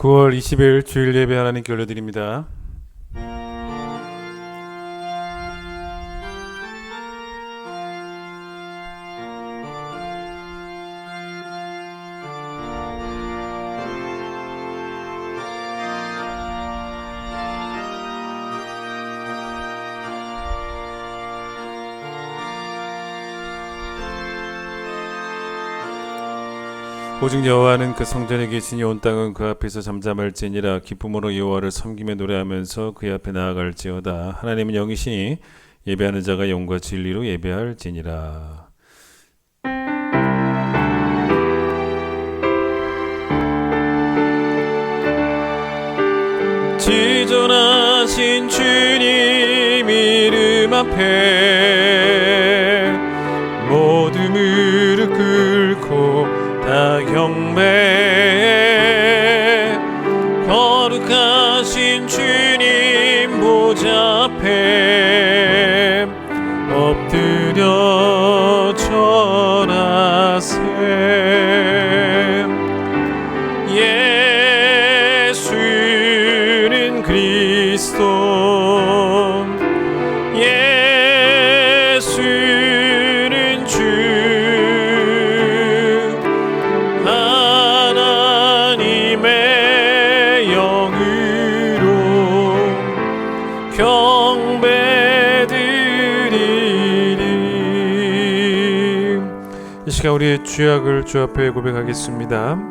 9월 20일 주일 예배 하나님께 올려드립니다. 오직 여호와는 그 성전에 계시니 온 땅은 그 앞에서 잠잠할지니라. 기쁨으로 여호와를 섬기며 노래하면서 그의 앞에 나아갈지어다. 하나님은 영이시니 예배하는 자가 영과 진리로 예배할지니라. 지존하신 주님 이름 앞에 모두 무릎 꿇고 다 경배해. 거룩하신 주님 보좌 앞에 엎드려 절하세. 예수는 그리스도, 예수는 주, 하나님의 영으로 경배드리리. 이 시간 우리의 죄악을 주 앞에 고백하겠습니다.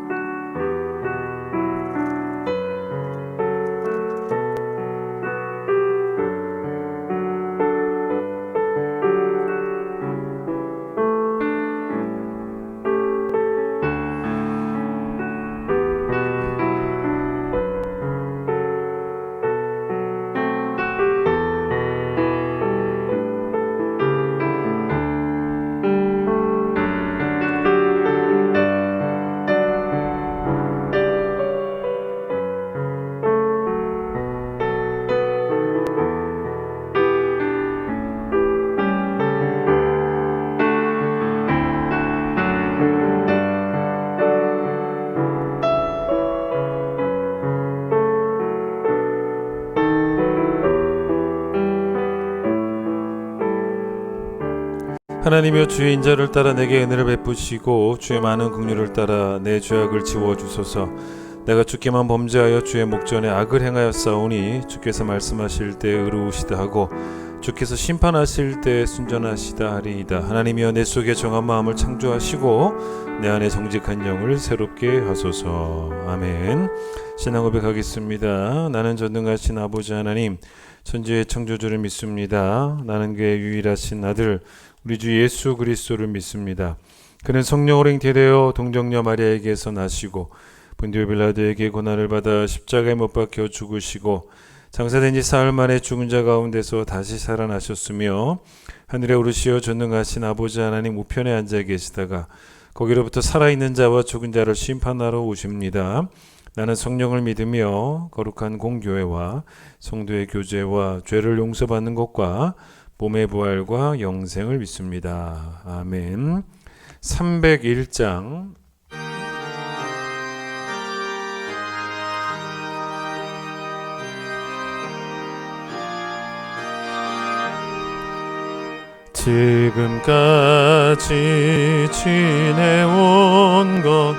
하나님이여, 주의 인자를 따라 내게 은혜를 베푸시고 주의 많은 긍휼을 따라 내 죄악을 지워주소서. 내가 주께만 범죄하여 주의 목전에 악을 행하였사오니 주께서 말씀하실 때 의로우시다 하고 주께서 심판하실 때 순전하시다 하리이다. 하나님이여, 내 속에 정한 마음을 창조하시고 내 안에 정직한 영을 새롭게 하소서. 아멘. 신앙 고백하겠습니다. 나는 전능하신 아버지 하나님, 천지의 창조주를 믿습니다. 나는 그의 유일하신 아들 우리 주 예수 그리스도를 믿습니다. 그는 성령으로 잉태되어 동정녀 마리아에게서 나시고 본디오 빌라도에게 고난을 받아 십자가에 못 박혀 죽으시고 장사된 지 사흘 만에 죽은 자 가운데서 다시 살아나셨으며 하늘에 오르시어 전능하신 아버지 하나님 우편에 앉아 계시다가 거기로부터 살아있는 자와 죽은 자를 심판하러 오십니다. 나는 성령을 믿으며 거룩한 공교회와 성도의 교제와 죄를 용서받는 것과 몸의 부활과 영생을 믿습니다. 아멘. 301장 지금까지 지내온 것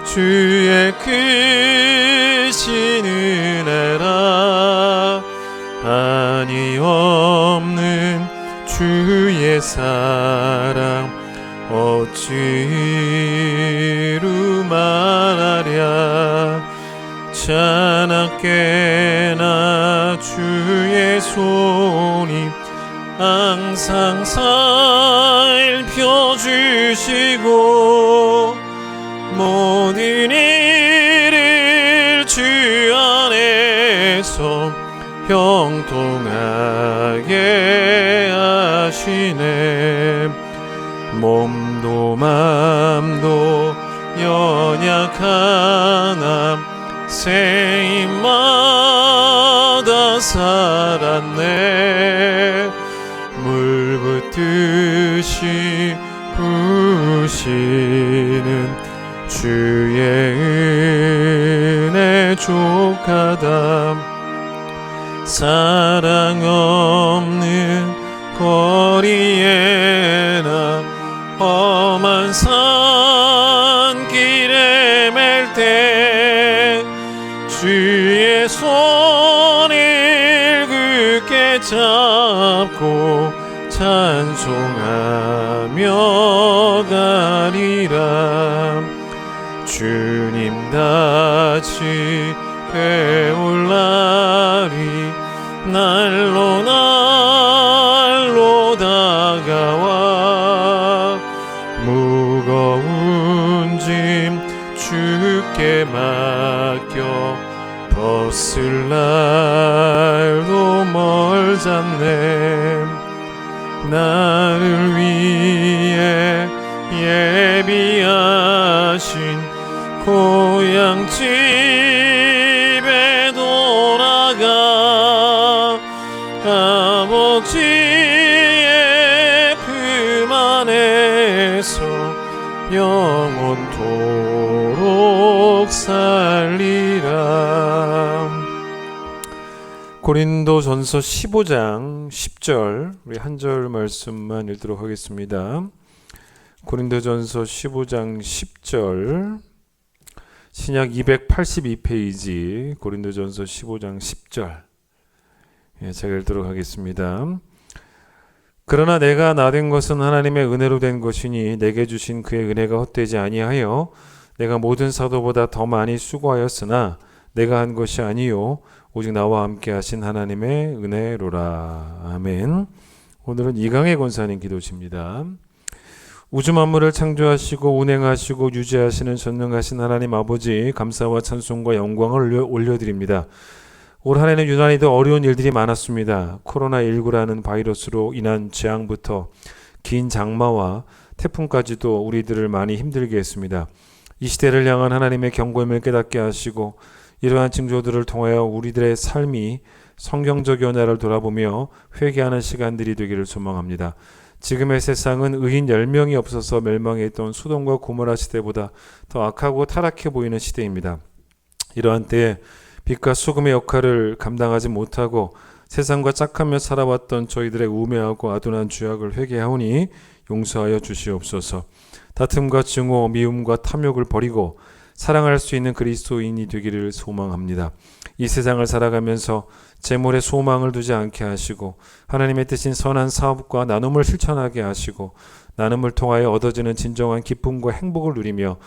주의 크신 은혜라. 한이 없는 주의 사랑 어찌로 말하랴. 자나깨나 주의 손이 항상 살펴주시고 모든 일을 주 안에서 형통하게 하시네. 몸도 맘도 연약하나 새임마다 살았네. 물 붓듯이 부시는 주의 은혜 부족하다. 사랑 없는 거리에나 험한 산길에 맬 때 주의 손을 굳게 잡고 찬송하며 가리라. 주님 다시 배울 날이 날로 날로 다가와 무거운 짐 주께 맡겨 벗을 날도 멀잖네. 나를 위해 예비하신 고향 집에 돌아가 아버지의 품 안에서 영원토록 살리라. 고린도전서 15장 10절 우리 한 절 말씀만 읽도록 하겠습니다. 고린도전서 15장 10절 신약 282페이지 고린도전서 15장 10절 제가 읽도록 하겠습니다. 그러나 내가 나된 것은 하나님의 은혜로 된 것이니 내게 주신 그의 은혜가 헛되지 아니하여 내가 모든 사도보다 더 많이 수고하였으나 내가 한 것이 아니요 오직 나와 함께 하신 하나님의 은혜로라. 아멘. 오늘은 이강혜 권사님 기도십니다. 우주 만물을 창조하시고 운행하시고 유지하시는 전능하신 하나님 아버지, 감사와 찬송과 영광을 올려드립니다. 올 한 해는 유난히도 어려운 일들이 많았습니다. 코로나19라는 바이러스로 인한 재앙부터 긴 장마와 태풍까지도 우리들을 많이 힘들게 했습니다. 이 시대를 향한 하나님의 경고임을 깨닫게 하시고 이러한 징조들을 통하여 우리들의 삶이 성경적 연화를 돌아보며 회개하는 시간들이 되기를 소망합니다. 지금의 세상은 의인 10명이 없어서 멸망했던 소돔과 고모라 시대보다 더 악하고 타락해 보이는 시대입니다. 이러한 때에 빛과 소금의 역할을 감당하지 못하고 세상과 짝하며 살아왔던 저희들의 우매하고 아둔한 죄악을 회개하오니 용서하여 주시옵소서. 다툼과 증오, 미움과 탐욕을 버리고 사랑할 수 있는 그리스도인이 되기를 소망합니다. 이 세상을 살아가면서 재물에 소망을 두지 않게 하시고 하나님의 뜻인 선한 사업과 나눔을 실천하게 하시고 나눔을 통하여 얻어지는 진정한 기쁨과 행복을 누리며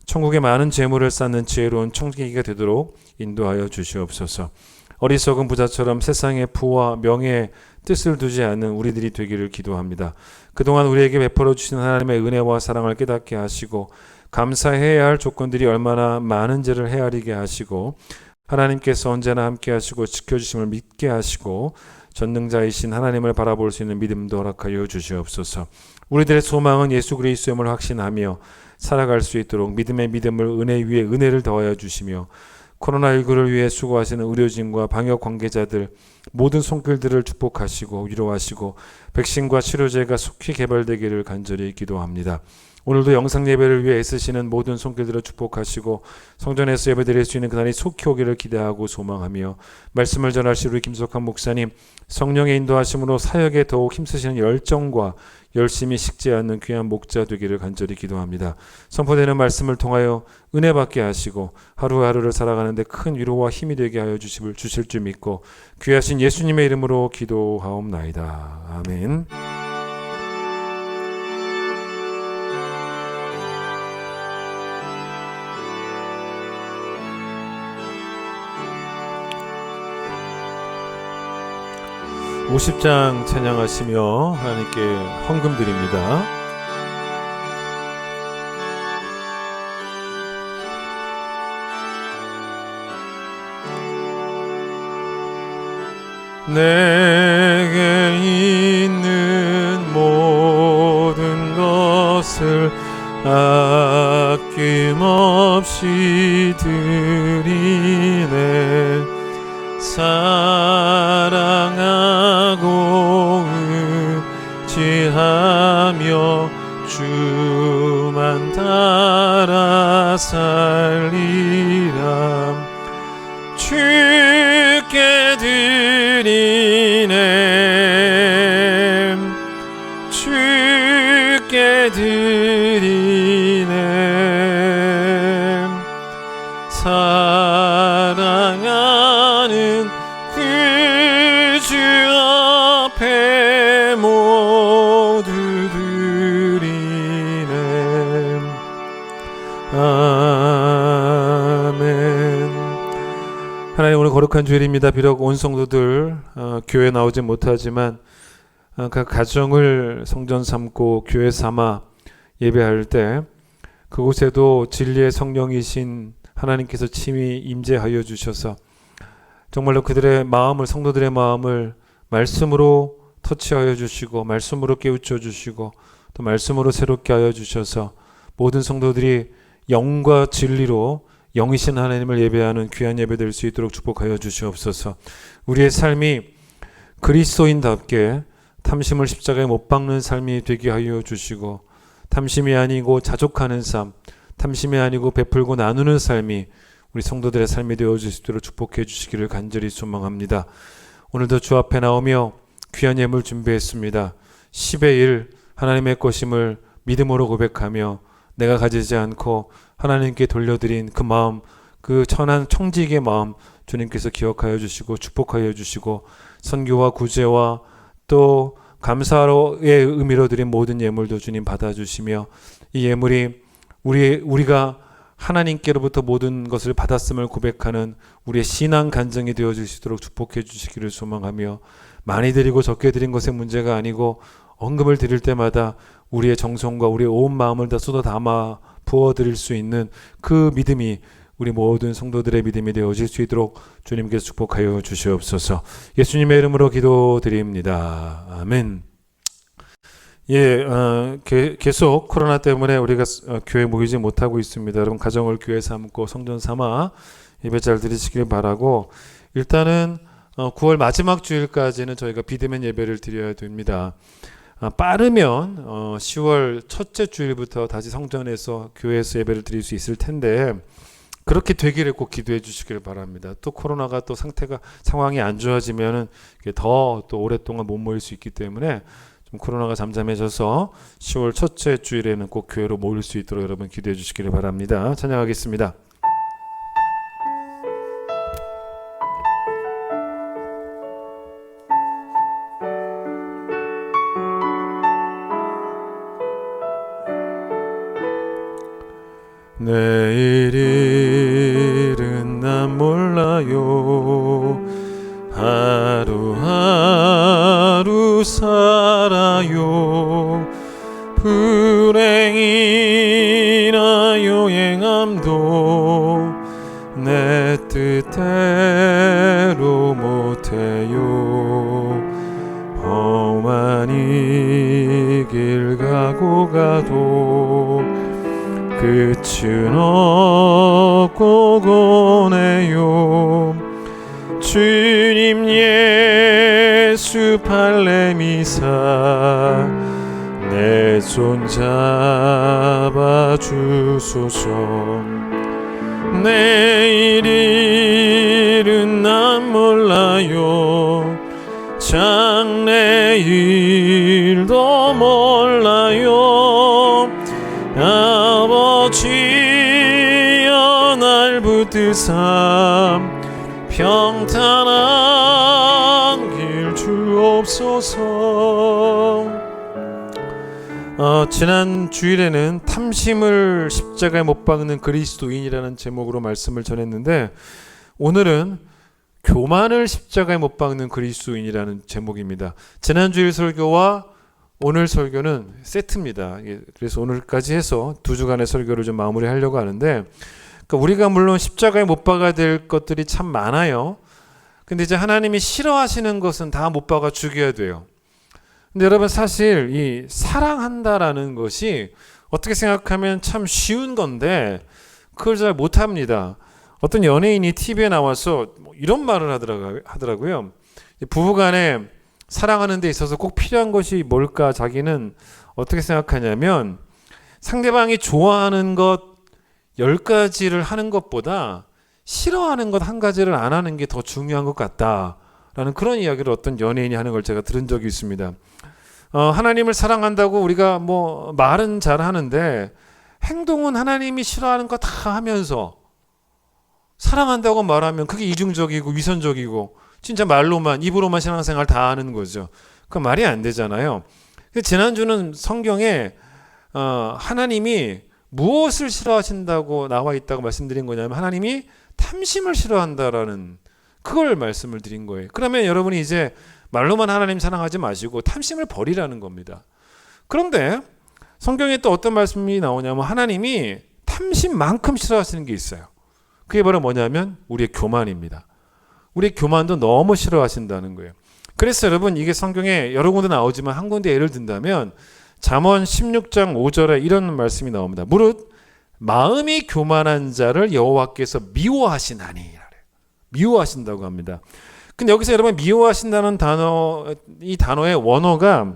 천국에 많은 재물을 쌓는 지혜로운 청지기가 되도록 인도하여 주시옵소서. 어리석은 부자처럼 세상의 부와 명예에 뜻을 두지 않는 우리들이 되기를 기도합니다. 그동안 우리에게 베풀어 주신 하나님의 은혜와 사랑을 깨닫게 하시고 감사해야 할 조건들이 얼마나 많은지를 헤아리게 하시고 하나님께서 언제나 함께 하시고 지켜주심을 믿게 하시고 전능자이신 하나님을 바라볼 수 있는 믿음도 허락하여 주시옵소서. 우리들의 소망은 예수 그리스도임을 확신하며 살아갈 수 있도록 믿음의 믿음을 은혜 위에 은혜를 더하여 주시며 코로나19를 위해 수고하시는 의료진과 방역 관계자들 모든 손길들을 축복하시고 위로하시고 백신과 치료제가 속히 개발되기를 간절히 기도합니다. 오늘도 영상 예배를 위해 애쓰시는 모든 손길들을 축복하시고 성전에서 예배드릴 수 있는 그날이 속히 오기를 기대하고 소망하며 말씀을 전하실 우리 김석환 목사님 성령의 인도하심으로 사역에 더욱 힘쓰시는 열정과 열심히 식지 않는 귀한 목자 되기를 간절히 기도합니다. 선포되는 말씀을 통하여 은혜 받게 하시고 하루하루를 살아가는데 큰 위로와 힘이 되게 하여 주실 줄 믿고 귀하신 예수님의 이름으로 기도하옵나이다. 아멘. (50장) 찬양하시며 하나님께 헌금 드립니다. 내게 있는 모든 것을 아낌없이 드리네. 사랑하고 의지하며 주만 따라 살리라. 주께 드리네 주께 드리네 사랑하는 그 주 앞에 모두 드리네 아멘. 하나님, 오늘 거룩한 주일입니다. 비록 온 성도들 교회 나오지 못하지만 각 가정을 성전 삼고 교회 삼아 예배할 때 그곳에도 진리의 성령이신 하나님께서 친히 임재하여 주셔서 정말로 그들의 마음을, 성도들의 마음을 말씀으로 터치하여 주시고 말씀으로 깨우쳐 주시고 또 말씀으로 새롭게 하여 주셔서 모든 성도들이 영과 진리로 영이신 하나님을 예배하는 귀한 예배 될 수 있도록 축복하여 주시옵소서. 우리의 삶이 그리스도인답게 탐심을 십자가에 못 박는 삶이 되게 하여 주시고 탐심이 아니고 자족하는 삶, 탐심이 아니고 베풀고 나누는 삶이 우리 성도들의 삶이 되어질 수 있도록 축복해 주시기를 간절히 소망합니다. 오늘도 주 앞에 나오며 귀한 예물 준비했습니다. 10의 1 하나님의 것임을 믿음으로 고백하며 내가 가지지 않고 하나님께 돌려드린 그 마음, 그 천한 청지기의 마음 주님께서 기억하여 주시고 축복하여 주시고 선교와 구제와 또 감사의 의미로 드린 모든 예물도 주님 받아주시며 이 예물이 우리가 하나님께로부터 모든 것을 받았음을 고백하는 우리의 신앙 간증이 되어질 수 있도록 축복해 주시기를 소망하며 많이 드리고 적게 드린 것의 문제가 아니고 헌금을 드릴 때마다 우리의 정성과 우리의 온 마음을 다 쏟아 담아 부어드릴 수 있는 그 믿음이 우리 모든 성도들의 믿음이 되어질 수 있도록 주님께서 축복하여 주시옵소서. 예수님의 이름으로 기도드립니다. 아멘. 계속 코로나 때문에 우리가 교회 모이지 못하고 있습니다. 여러분 가정을 교회 삼고 성전 삼아 예배 잘 드리시길 바라고 일단은 9월 마지막 주일까지는 저희가 비대면 예배를 드려야 됩니다. 빠르면 10월 첫째 주일부터 다시 성전에서 교회에서 예배를 드릴 수 있을 텐데 그렇게 되기를 꼭 기도해 주시길 바랍니다. 또 코로나가 또 상황이 안 좋아지면은 더 또 오랫동안 못 모일 수 있기 때문에 좀 코로나가 잠잠해져서 10월 첫째 주일에는 꼭 교회로 모일 수 있도록 여러분 기도해 주시기를 바랍니다. 찬양하겠습니다. 내일 일은 난 몰라요. 하루하루 살아요. 불행이나 요행함도 내 뜻대로 못해요. 험한 이 길 가고 가도 끝은 없고 고네요. 주님 예수 발레미사 내 손 잡아 주소서. 내일 일은 난 몰라요. 장래일도 몰라요. 아버지여 날 붙드사 평탄한 길 주옵소서. 지난 주일에는 탐심을 십자가에 못 박는 그리스도인이라는 제목으로 말씀을 전했는데 오늘은 교만을 십자가에 못 박는 그리스도인이라는 제목입니다. 지난 주일 설교와 오늘 설교는 세트입니다. 그래서 오늘까지 해서 2주간의 설교를 좀 마무리하려고 하는데 그러니까 우리가 물론 십자가에 못 박아야 될 것들이 참 많아요. 근데 이제 하나님이 싫어하시는 것은 다 못 박아 죽여야 돼요. 근데 여러분 사실 이 사랑한다라는 것이 어떻게 생각하면 참 쉬운 건데 그걸 잘 못합니다. 어떤 연예인이 TV에 나와서 이런 말을 하더라고요. 부부간에 사랑하는 데 있어서 꼭 필요한 것이 뭘까 자기는 어떻게 생각하냐면 상대방이 좋아하는 것 10가지를 하는 것보다 싫어하는 것 한 가지를 안 하는 게 더 중요한 것 같다라는 그런 이야기를 어떤 연예인이 하는 걸 제가 들은 적이 있습니다. 하나님을 사랑한다고 우리가 뭐 말은 잘 하는데 행동은 하나님이 싫어하는 거 다 하면서 사랑한다고 말하면 그게 이중적이고 위선적이고 진짜 말로만 입으로만 신앙생활 다 하는 거죠. 그 말이 안 되잖아요. 지난주는 성경에 하나님이 무엇을 싫어하신다고 나와 있다고 말씀드린 거냐면 하나님이 탐심을 싫어한다라는 그걸 말씀을 드린 거예요. 그러면 여러분이 이제 말로만 하나님 사랑하지 마시고 탐심을 버리라는 겁니다. 그런데 성경에 또 어떤 말씀이 나오냐면 하나님이 탐심만큼 싫어하시는 게 있어요. 그게 바로 뭐냐면 우리의 교만입니다. 우리의 교만도 너무 싫어하신다는 거예요. 그래서 여러분 이게 성경에 여러 군데 나오지만 한 군데 예를 든다면 잠언 16장 5절에 이런 말씀이 나옵니다. 무릇 마음이 교만한 자를 여호와께서 미워하시나니. 미워하신다고 합니다. 근데 여기서 여러분 미워하신다는 단어, 이 단어의 원어가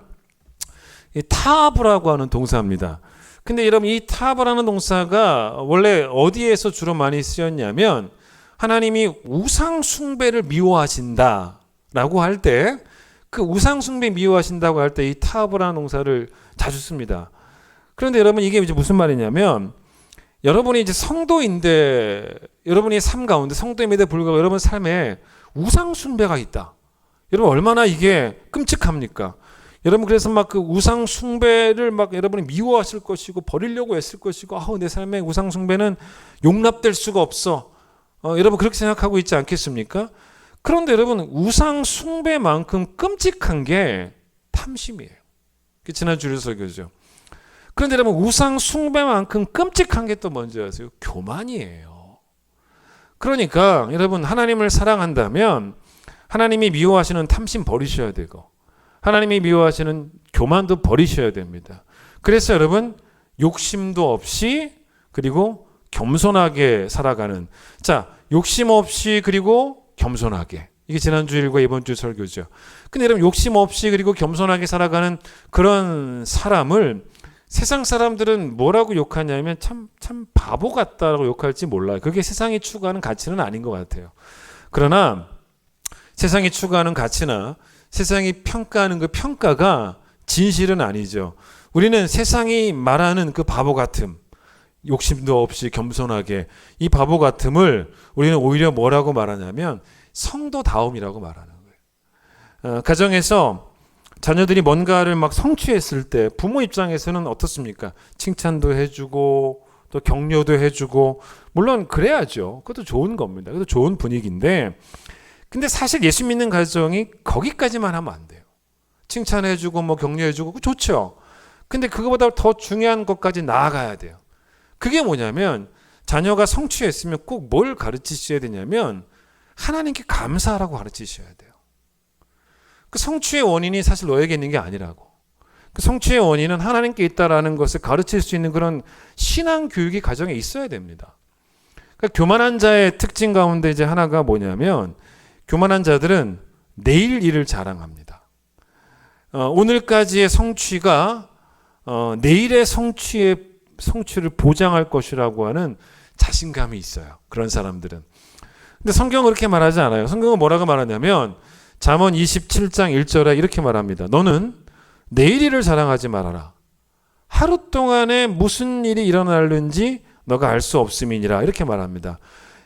타브라고 하는 동사입니다. 근데 여러분 이 타브라는 동사가 원래 어디에서 주로 많이 쓰였냐면 하나님이 우상 숭배를 미워하신다라고 할 때 그 우상 숭배 미워하신다고 할 때 이 타브라는 동사를 자주 씁니다. 그런데 여러분 이게 이제 무슨 말이냐면 여러분이 이제 성도인데 여러분의 삶 가운데 성도임에도 불구하고 여러분 삶에 우상 숭배가 있다. 여러분 얼마나 이게 끔찍합니까? 여러분 그래서 막 그 우상 숭배를 막 여러분이 미워하실 것이고 버리려고 했을 것이고 내 삶에 우상 숭배는 용납될 수가 없어. 여러분 그렇게 생각하고 있지 않겠습니까? 그런데 여러분 우상 숭배만큼 끔찍한 게 탐심이에요. 지난주에 설교죠. 그런데 여러분 우상 숭배만큼 끔찍한 게 또 뭔지 아세요? 교만이에요. 그러니까 여러분 하나님을 사랑한다면 하나님이 미워하시는 탐심 버리셔야 되고 하나님이 미워하시는 교만도 버리셔야 됩니다. 그래서 여러분 욕심도 없이 그리고 겸손하게 살아가는 욕심 없이 그리고 겸손하게 이게 지난주일과 이번 주 설교죠. 근데 여러분 욕심 없이 그리고 겸손하게 살아가는 그런 사람을 세상 사람들은 뭐라고 욕하냐면 참 바보 같다라고 욕할지 몰라요. 그게 세상이 추구하는 가치는 아닌 것 같아요. 그러나 세상이 추구하는 가치나 세상이 평가하는 그 평가가 진실은 아니죠. 우리는 세상이 말하는 그 바보 같음, 욕심도 없이 겸손하게 이 바보 같음을 우리는 오히려 뭐라고 말하냐면 성도다움이라고 말하는 거예요. 가정에서 자녀들이 뭔가를 막 성취했을 때 부모 입장에서는 어떻습니까? 칭찬도 해주고 또 격려도 해주고 물론 그래야죠. 그것도 좋은 겁니다. 그것도 좋은 분위기인데 근데 사실 예수 믿는 가정이 거기까지만 하면 안 돼요. 칭찬해주고 뭐 격려해주고 좋죠. 근데 그거보다 더 중요한 것까지 나아가야 돼요. 그게 뭐냐면 자녀가 성취했으면 꼭 뭘 가르치셔야 되냐면 하나님께 감사하라고 가르치셔야 돼요. 그 성취의 원인이 사실 너에게 있는 게 아니라고. 그 성취의 원인은 하나님께 있다라는 것을 가르칠 수 있는 그런 신앙 교육이 가정에 있어야 됩니다. 그러니까 교만한 자의 특징 가운데 이제 하나가 뭐냐면 교만한 자들은 내일 일을 자랑합니다. 오늘까지의 성취가 내일의 성취를 보장할 것이라고 하는 자신감이 있어요. 그런 사람들은. 근데 성경은 그렇게 말하지 않아요. 성경은 뭐라고 말하냐면 잠언 27장 1절에 이렇게 말합니다. 너는 내일 일을 자랑하지 말아라. 하루 동안에 무슨 일이 일어날는지 너가 알 수 없음이니라. 이렇게 말합니다.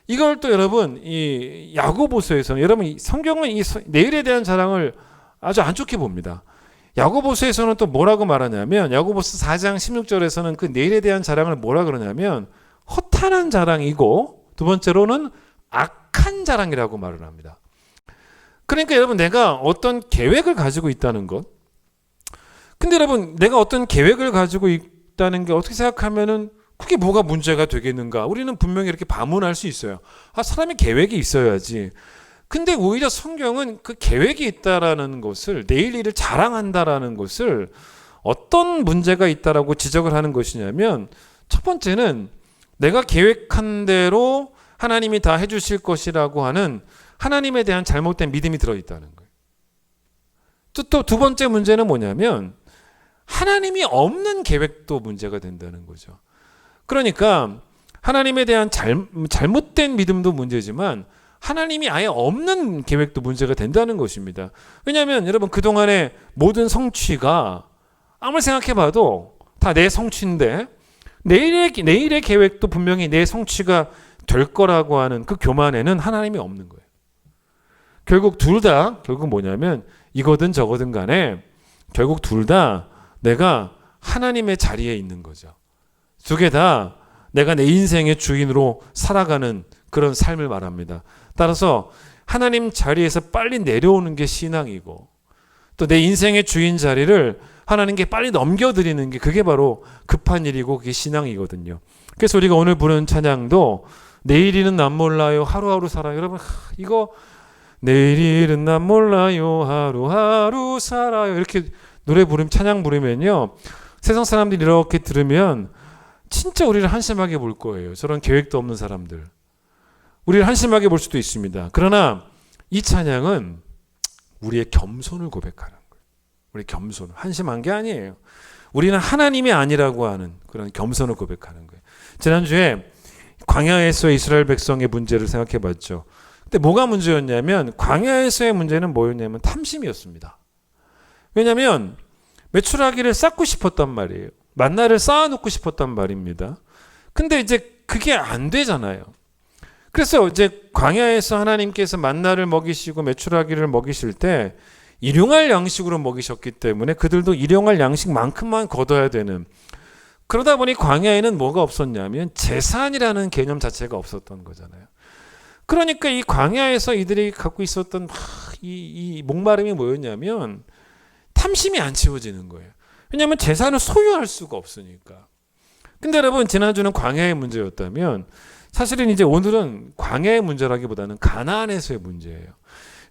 이걸 또 여러분 이 야고보서에서는 여러분 성경은 이 내일에 대한 자랑을 아주 안 좋게 봅니다. 야고보서에서는 또 뭐라고 말하냐면 야고보서 4장 16절에서는 그 내일에 대한 자랑을 뭐라 그러냐면 허탄한 자랑이고 두 번째로는 악한 자랑이라고 말을 합니다. 그러니까 여러분 내가 어떤 계획을 가지고 있다는 것. 근데 여러분 내가 어떤 계획을 가지고 있다는 게 어떻게 생각하면은 그게 뭐가 문제가 되겠는가? 우리는 분명히 이렇게 반문할 수 있어요. 사람이 계획이 있어야지. 근데 오히려 성경은 그 계획이 있다라는 것을 내일 일을 자랑한다라는 것을 어떤 문제가 있다라고 지적을 하는 것이냐면 첫 번째는 내가 계획한 대로 하나님이 다 해주실 것이라고 하는 하나님에 대한 잘못된 믿음이 들어있다는 거예요. 또 두 번째 문제는 뭐냐면 하나님이 없는 계획도 문제가 된다는 거죠. 그러니까 하나님에 대한 잘못된 믿음도 문제지만 하나님이 아예 없는 계획도 문제가 된다는 것입니다. 왜냐하면 여러분 그동안의 모든 성취가 아무리 생각해봐도 다 내 성취인데 내일의 계획도 분명히 내 성취가 될 거라고 하는 그 교만에는 하나님이 없는 거예요. 결국 결국 뭐냐면 이거든 저거든 간에 결국 둘 다 내가 하나님의 자리에 있는 거죠. 두 개 다 내가 내 인생의 주인으로 살아가는 그런 삶을 말합니다. 따라서 하나님 자리에서 빨리 내려오는 게 신앙이고 또 내 인생의 주인 자리를 하나님께 빨리 넘겨드리는 게 그게 바로 급한 일이고 그게 신앙이거든요. 그래서 우리가 오늘 부르는 찬양도 내일일은 난 몰라요 하루하루 살아요. 여러분 이거 내일일은 난 몰라요 하루하루 살아요 이렇게 노래 부르면 찬양 부르면요 세상 사람들이 이렇게 들으면 진짜 우리를 한심하게 볼 거예요. 저런 계획도 없는 사람들 우리를 한심하게 볼 수도 있습니다. 그러나 이 찬양은 우리의 겸손을 고백하는 거예요. 우리 겸손 한심한 게 아니에요. 우리는 하나님이 아니라고 하는 그런 겸손을 고백하는 거예요. 지난주에 광야에서 이스라엘 백성의 문제를 생각해 봤죠. 근데 뭐가 문제였냐면 광야에서의 문제는 뭐였냐면 탐심이었습니다. 왜냐하면 메추라기를 쌓고 싶었단 말이에요. 만나를 쌓아놓고 싶었단 말입니다. 근데 이제 그게 안 되잖아요. 그래서 이제 광야에서 하나님께서 만나를 먹이시고 메추라기를 먹이실 때 일용할 양식으로 먹이셨기 때문에 그들도 일용할 양식만큼만 거둬야 되는 그러다 보니 광야에는 뭐가 없었냐면 제산이라는 개념 자체가 없었던 거잖아요. 그러니까 이 광야에서 이들이 갖고 있었던 이 목마름이 뭐였냐면 탐심이 안 채워지는 거예요. 왜냐하면 제산을 소유할 수가 없으니까. 근데 여러분 지난주는 광야의 문제였다면 사실은 이제 오늘은 광야의 문제라기보다는 가나안에서의 문제예요.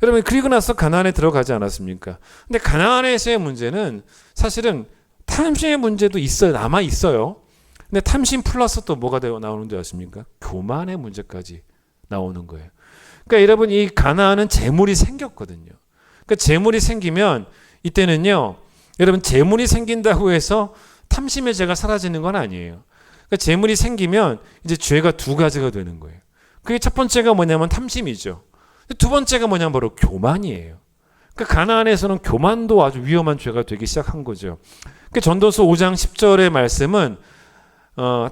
여러분 그리고 나서 가나안에 들어가지 않았습니까? 근데 가나안에서의 문제는 사실은 탐심의 문제도 있어요. 남아 있어요. 근데 탐심 플러스 또 뭐가 나오는 줄 아십니까? 교만의 문제까지 나오는 거예요. 그러니까 여러분 이 가나안은 재물이 생겼거든요. 그러니까 재물이 생기면 이때는요. 여러분 재물이 생긴다고 해서 탐심의 죄가 사라지는 건 아니에요. 그러니까 재물이 생기면 이제 죄가 두 가지가 되는 거예요. 그게 첫 번째가 뭐냐면 탐심이죠. 두 번째가 뭐냐면 바로 교만이에요. 그러니까 가나안에서는 교만도 아주 위험한 죄가 되기 시작한 거죠. 그러니까 전도서 5장 10절의 말씀은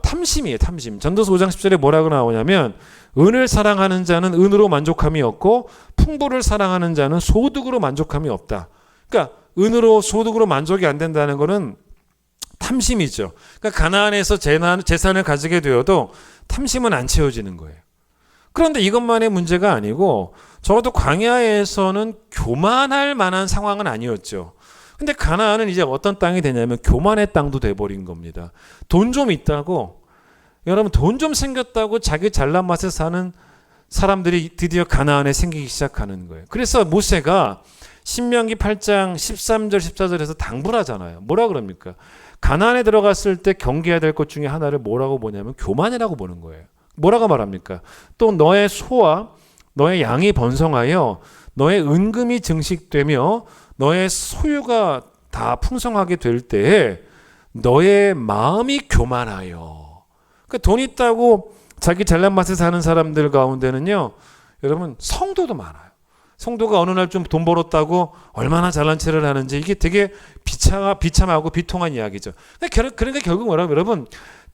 탐심이에요. 탐심. 전도서 5장 10절에 뭐라고 나오냐면 은을 사랑하는 자는 은으로 만족함이 없고 풍부를 사랑하는 자는 소득으로 만족함이 없다. 그러니까 은으로 소득으로 만족이 안 된다는 것은 탐심이죠. 그러니까 가나안에서 재산을 가지게 되어도 탐심은 안 채워지는 거예요. 그런데 이것만의 문제가 아니고 적어도 광야에서는 교만할 만한 상황은 아니었죠. 근데 가나안은 이제 어떤 땅이 되냐면 교만의 땅도 돼버린 겁니다. 돈 좀 있다고 여러분 돈 좀 생겼다고 자기 잘난 맛에 사는 사람들이 드디어 가나안에 생기기 시작하는 거예요. 그래서 모세가 신명기 8장 13절 14절에서 당부를 하잖아요. 뭐라 그럽니까? 가나안에 들어갔을 때 경계해야 될 것 중에 하나를 뭐라고 보냐면 교만이라고 보는 거예요. 뭐라고 말합니까? 또 너의 소와 너의 양이 번성하여 너의 은금이 증식되며 너의 소유가 다 풍성하게 될 때에 너의 마음이 교만하여. 그러니까 돈 있다고 자기 잘난 맛에 사는 사람들 가운데는요. 여러분 성도도 많아요. 성도가 어느 날 좀 돈 벌었다고 얼마나 잘난 체를 하는지 이게 되게 비참하고 비통한 이야기죠. 그러니까 결국 뭐라고 여러분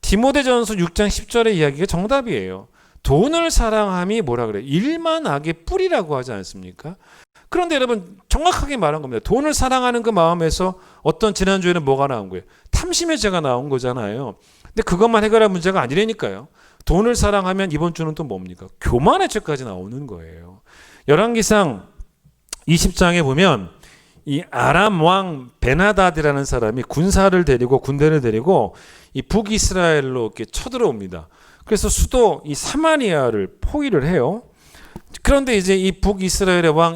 디모데전서 6장 10절의 이야기가 정답이에요. 돈을 사랑함이 뭐라 그래요? 일만 악의 뿌리라고 하지 않습니까? 그런데 여러분 정확하게 말한 겁니다. 돈을 사랑하는 그 마음에서 어떤 지난주에는 뭐가 나온 거예요? 탐심의 죄가 나온 거잖아요. 근데 그것만 해결할 문제가 아니라니까요. 돈을 사랑하면 이번 주는 또 뭡니까? 교만의 죄까지 나오는 거예요. 열왕기상 20장에 보면 이 아람 왕 베나닷이라는 사람이 군대를 데리고 이 북이스라엘로 이렇게 쳐들어옵니다. 그래서 수도 이 사마리아를 포위를 해요. 그런데 이제 이 북이스라엘의 왕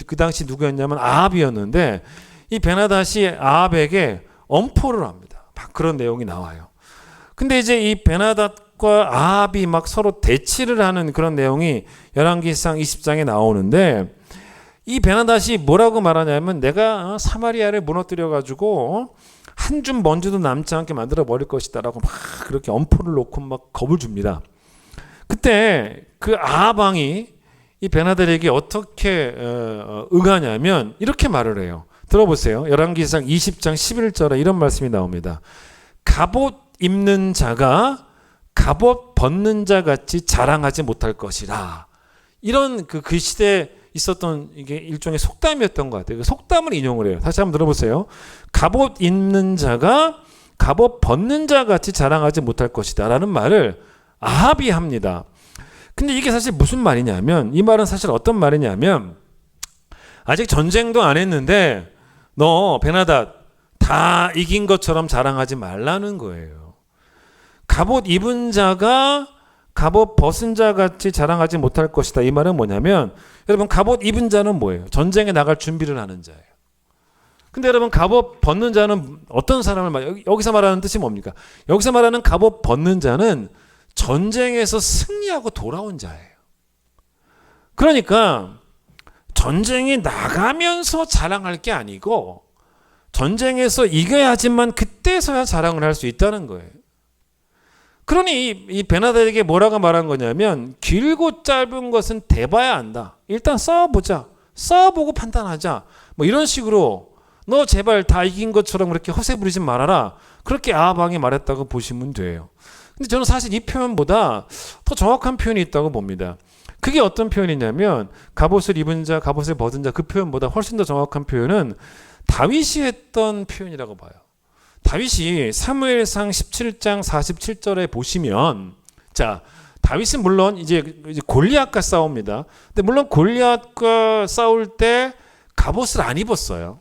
그 당시 누구였냐면 아합이었는데 이 베나닷이 아합에게 엄포를 합니다. 막 그런 내용이 나와요. 근데 이제 이 베나닷과 아합이 막 서로 대치를 하는 그런 내용이 열왕기상 20장에 나오는데 이 베나닷이 뭐라고 말하냐면 내가 사마리아를 무너뜨려 가지고 한 한 줌 먼지도 남지 않게 만들어 버릴 것이다라고 막 그렇게 엄포를 놓고 막 겁을 줍니다. 그때 그 아합왕이 이 베나델에게 어떻게 응하냐면 이렇게 말을 해요. 들어보세요. 열왕기상 20장 11절에 이런 말씀이 나옵니다. 갑옷 입는 자가 갑옷 벗는 자 같이 자랑하지 못할 것이라. 이런 그 시대에 있었던 이게 일종의 속담이었던 것 같아요. 그 속담을 인용을 해요. 다시 한번 들어보세요. 갑옷 입는 자가 갑옷 벗는 자 같이 자랑하지 못할 것이다 라는 말을 아합이 합니다. 근데 이게 사실 무슨 말이냐면, 이 말은 사실 어떤 말이냐면, 아직 전쟁도 안 했는데 너 베나닷 다 이긴 것처럼 자랑하지 말라는 거예요. 갑옷 입은 자가 갑옷 벗은 자 같이 자랑하지 못할 것이다. 이 말은 뭐냐면, 여러분 갑옷 입은 자는 뭐예요? 전쟁에 나갈 준비를 하는 자예요. 근데 여러분 갑옷 벗는 자는 어떤 사람을 여기서 말하는 뜻이 뭡니까? 여기서 말하는 갑옷 벗는 자는 전쟁에서 승리하고 돌아온 자예요. 그러니까 전쟁에 나가면서 자랑할 게 아니고 전쟁에서 이겨야지만 그때서야 자랑을 할 수 있다는 거예요. 그러니 이 베나델에게 뭐라고 말한 거냐면, 길고 짧은 것은 대봐야 안다. 일단 싸워보자. 싸워보고 판단하자. 뭐 이런 식으로 너 제발 다 이긴 것처럼 그렇게 허세 부리지 말아라. 그렇게 아합왕이 말했다고 보시면 돼요. 근데 저는 사실 이 표현보다 더 정확한 표현이 있다고 봅니다. 그게 어떤 표현이냐면, 갑옷을 입은 자, 갑옷을 벗은 자, 그 표현보다 훨씬 더 정확한 표현은 다윗이 했던 표현이라고 봐요. 다윗이 사무엘상 17장 47절에 보시면, 자, 다윗은 물론 이제 골리앗과 싸웁니다. 근데 물론 골리앗과 싸울 때 갑옷을 안 입었어요.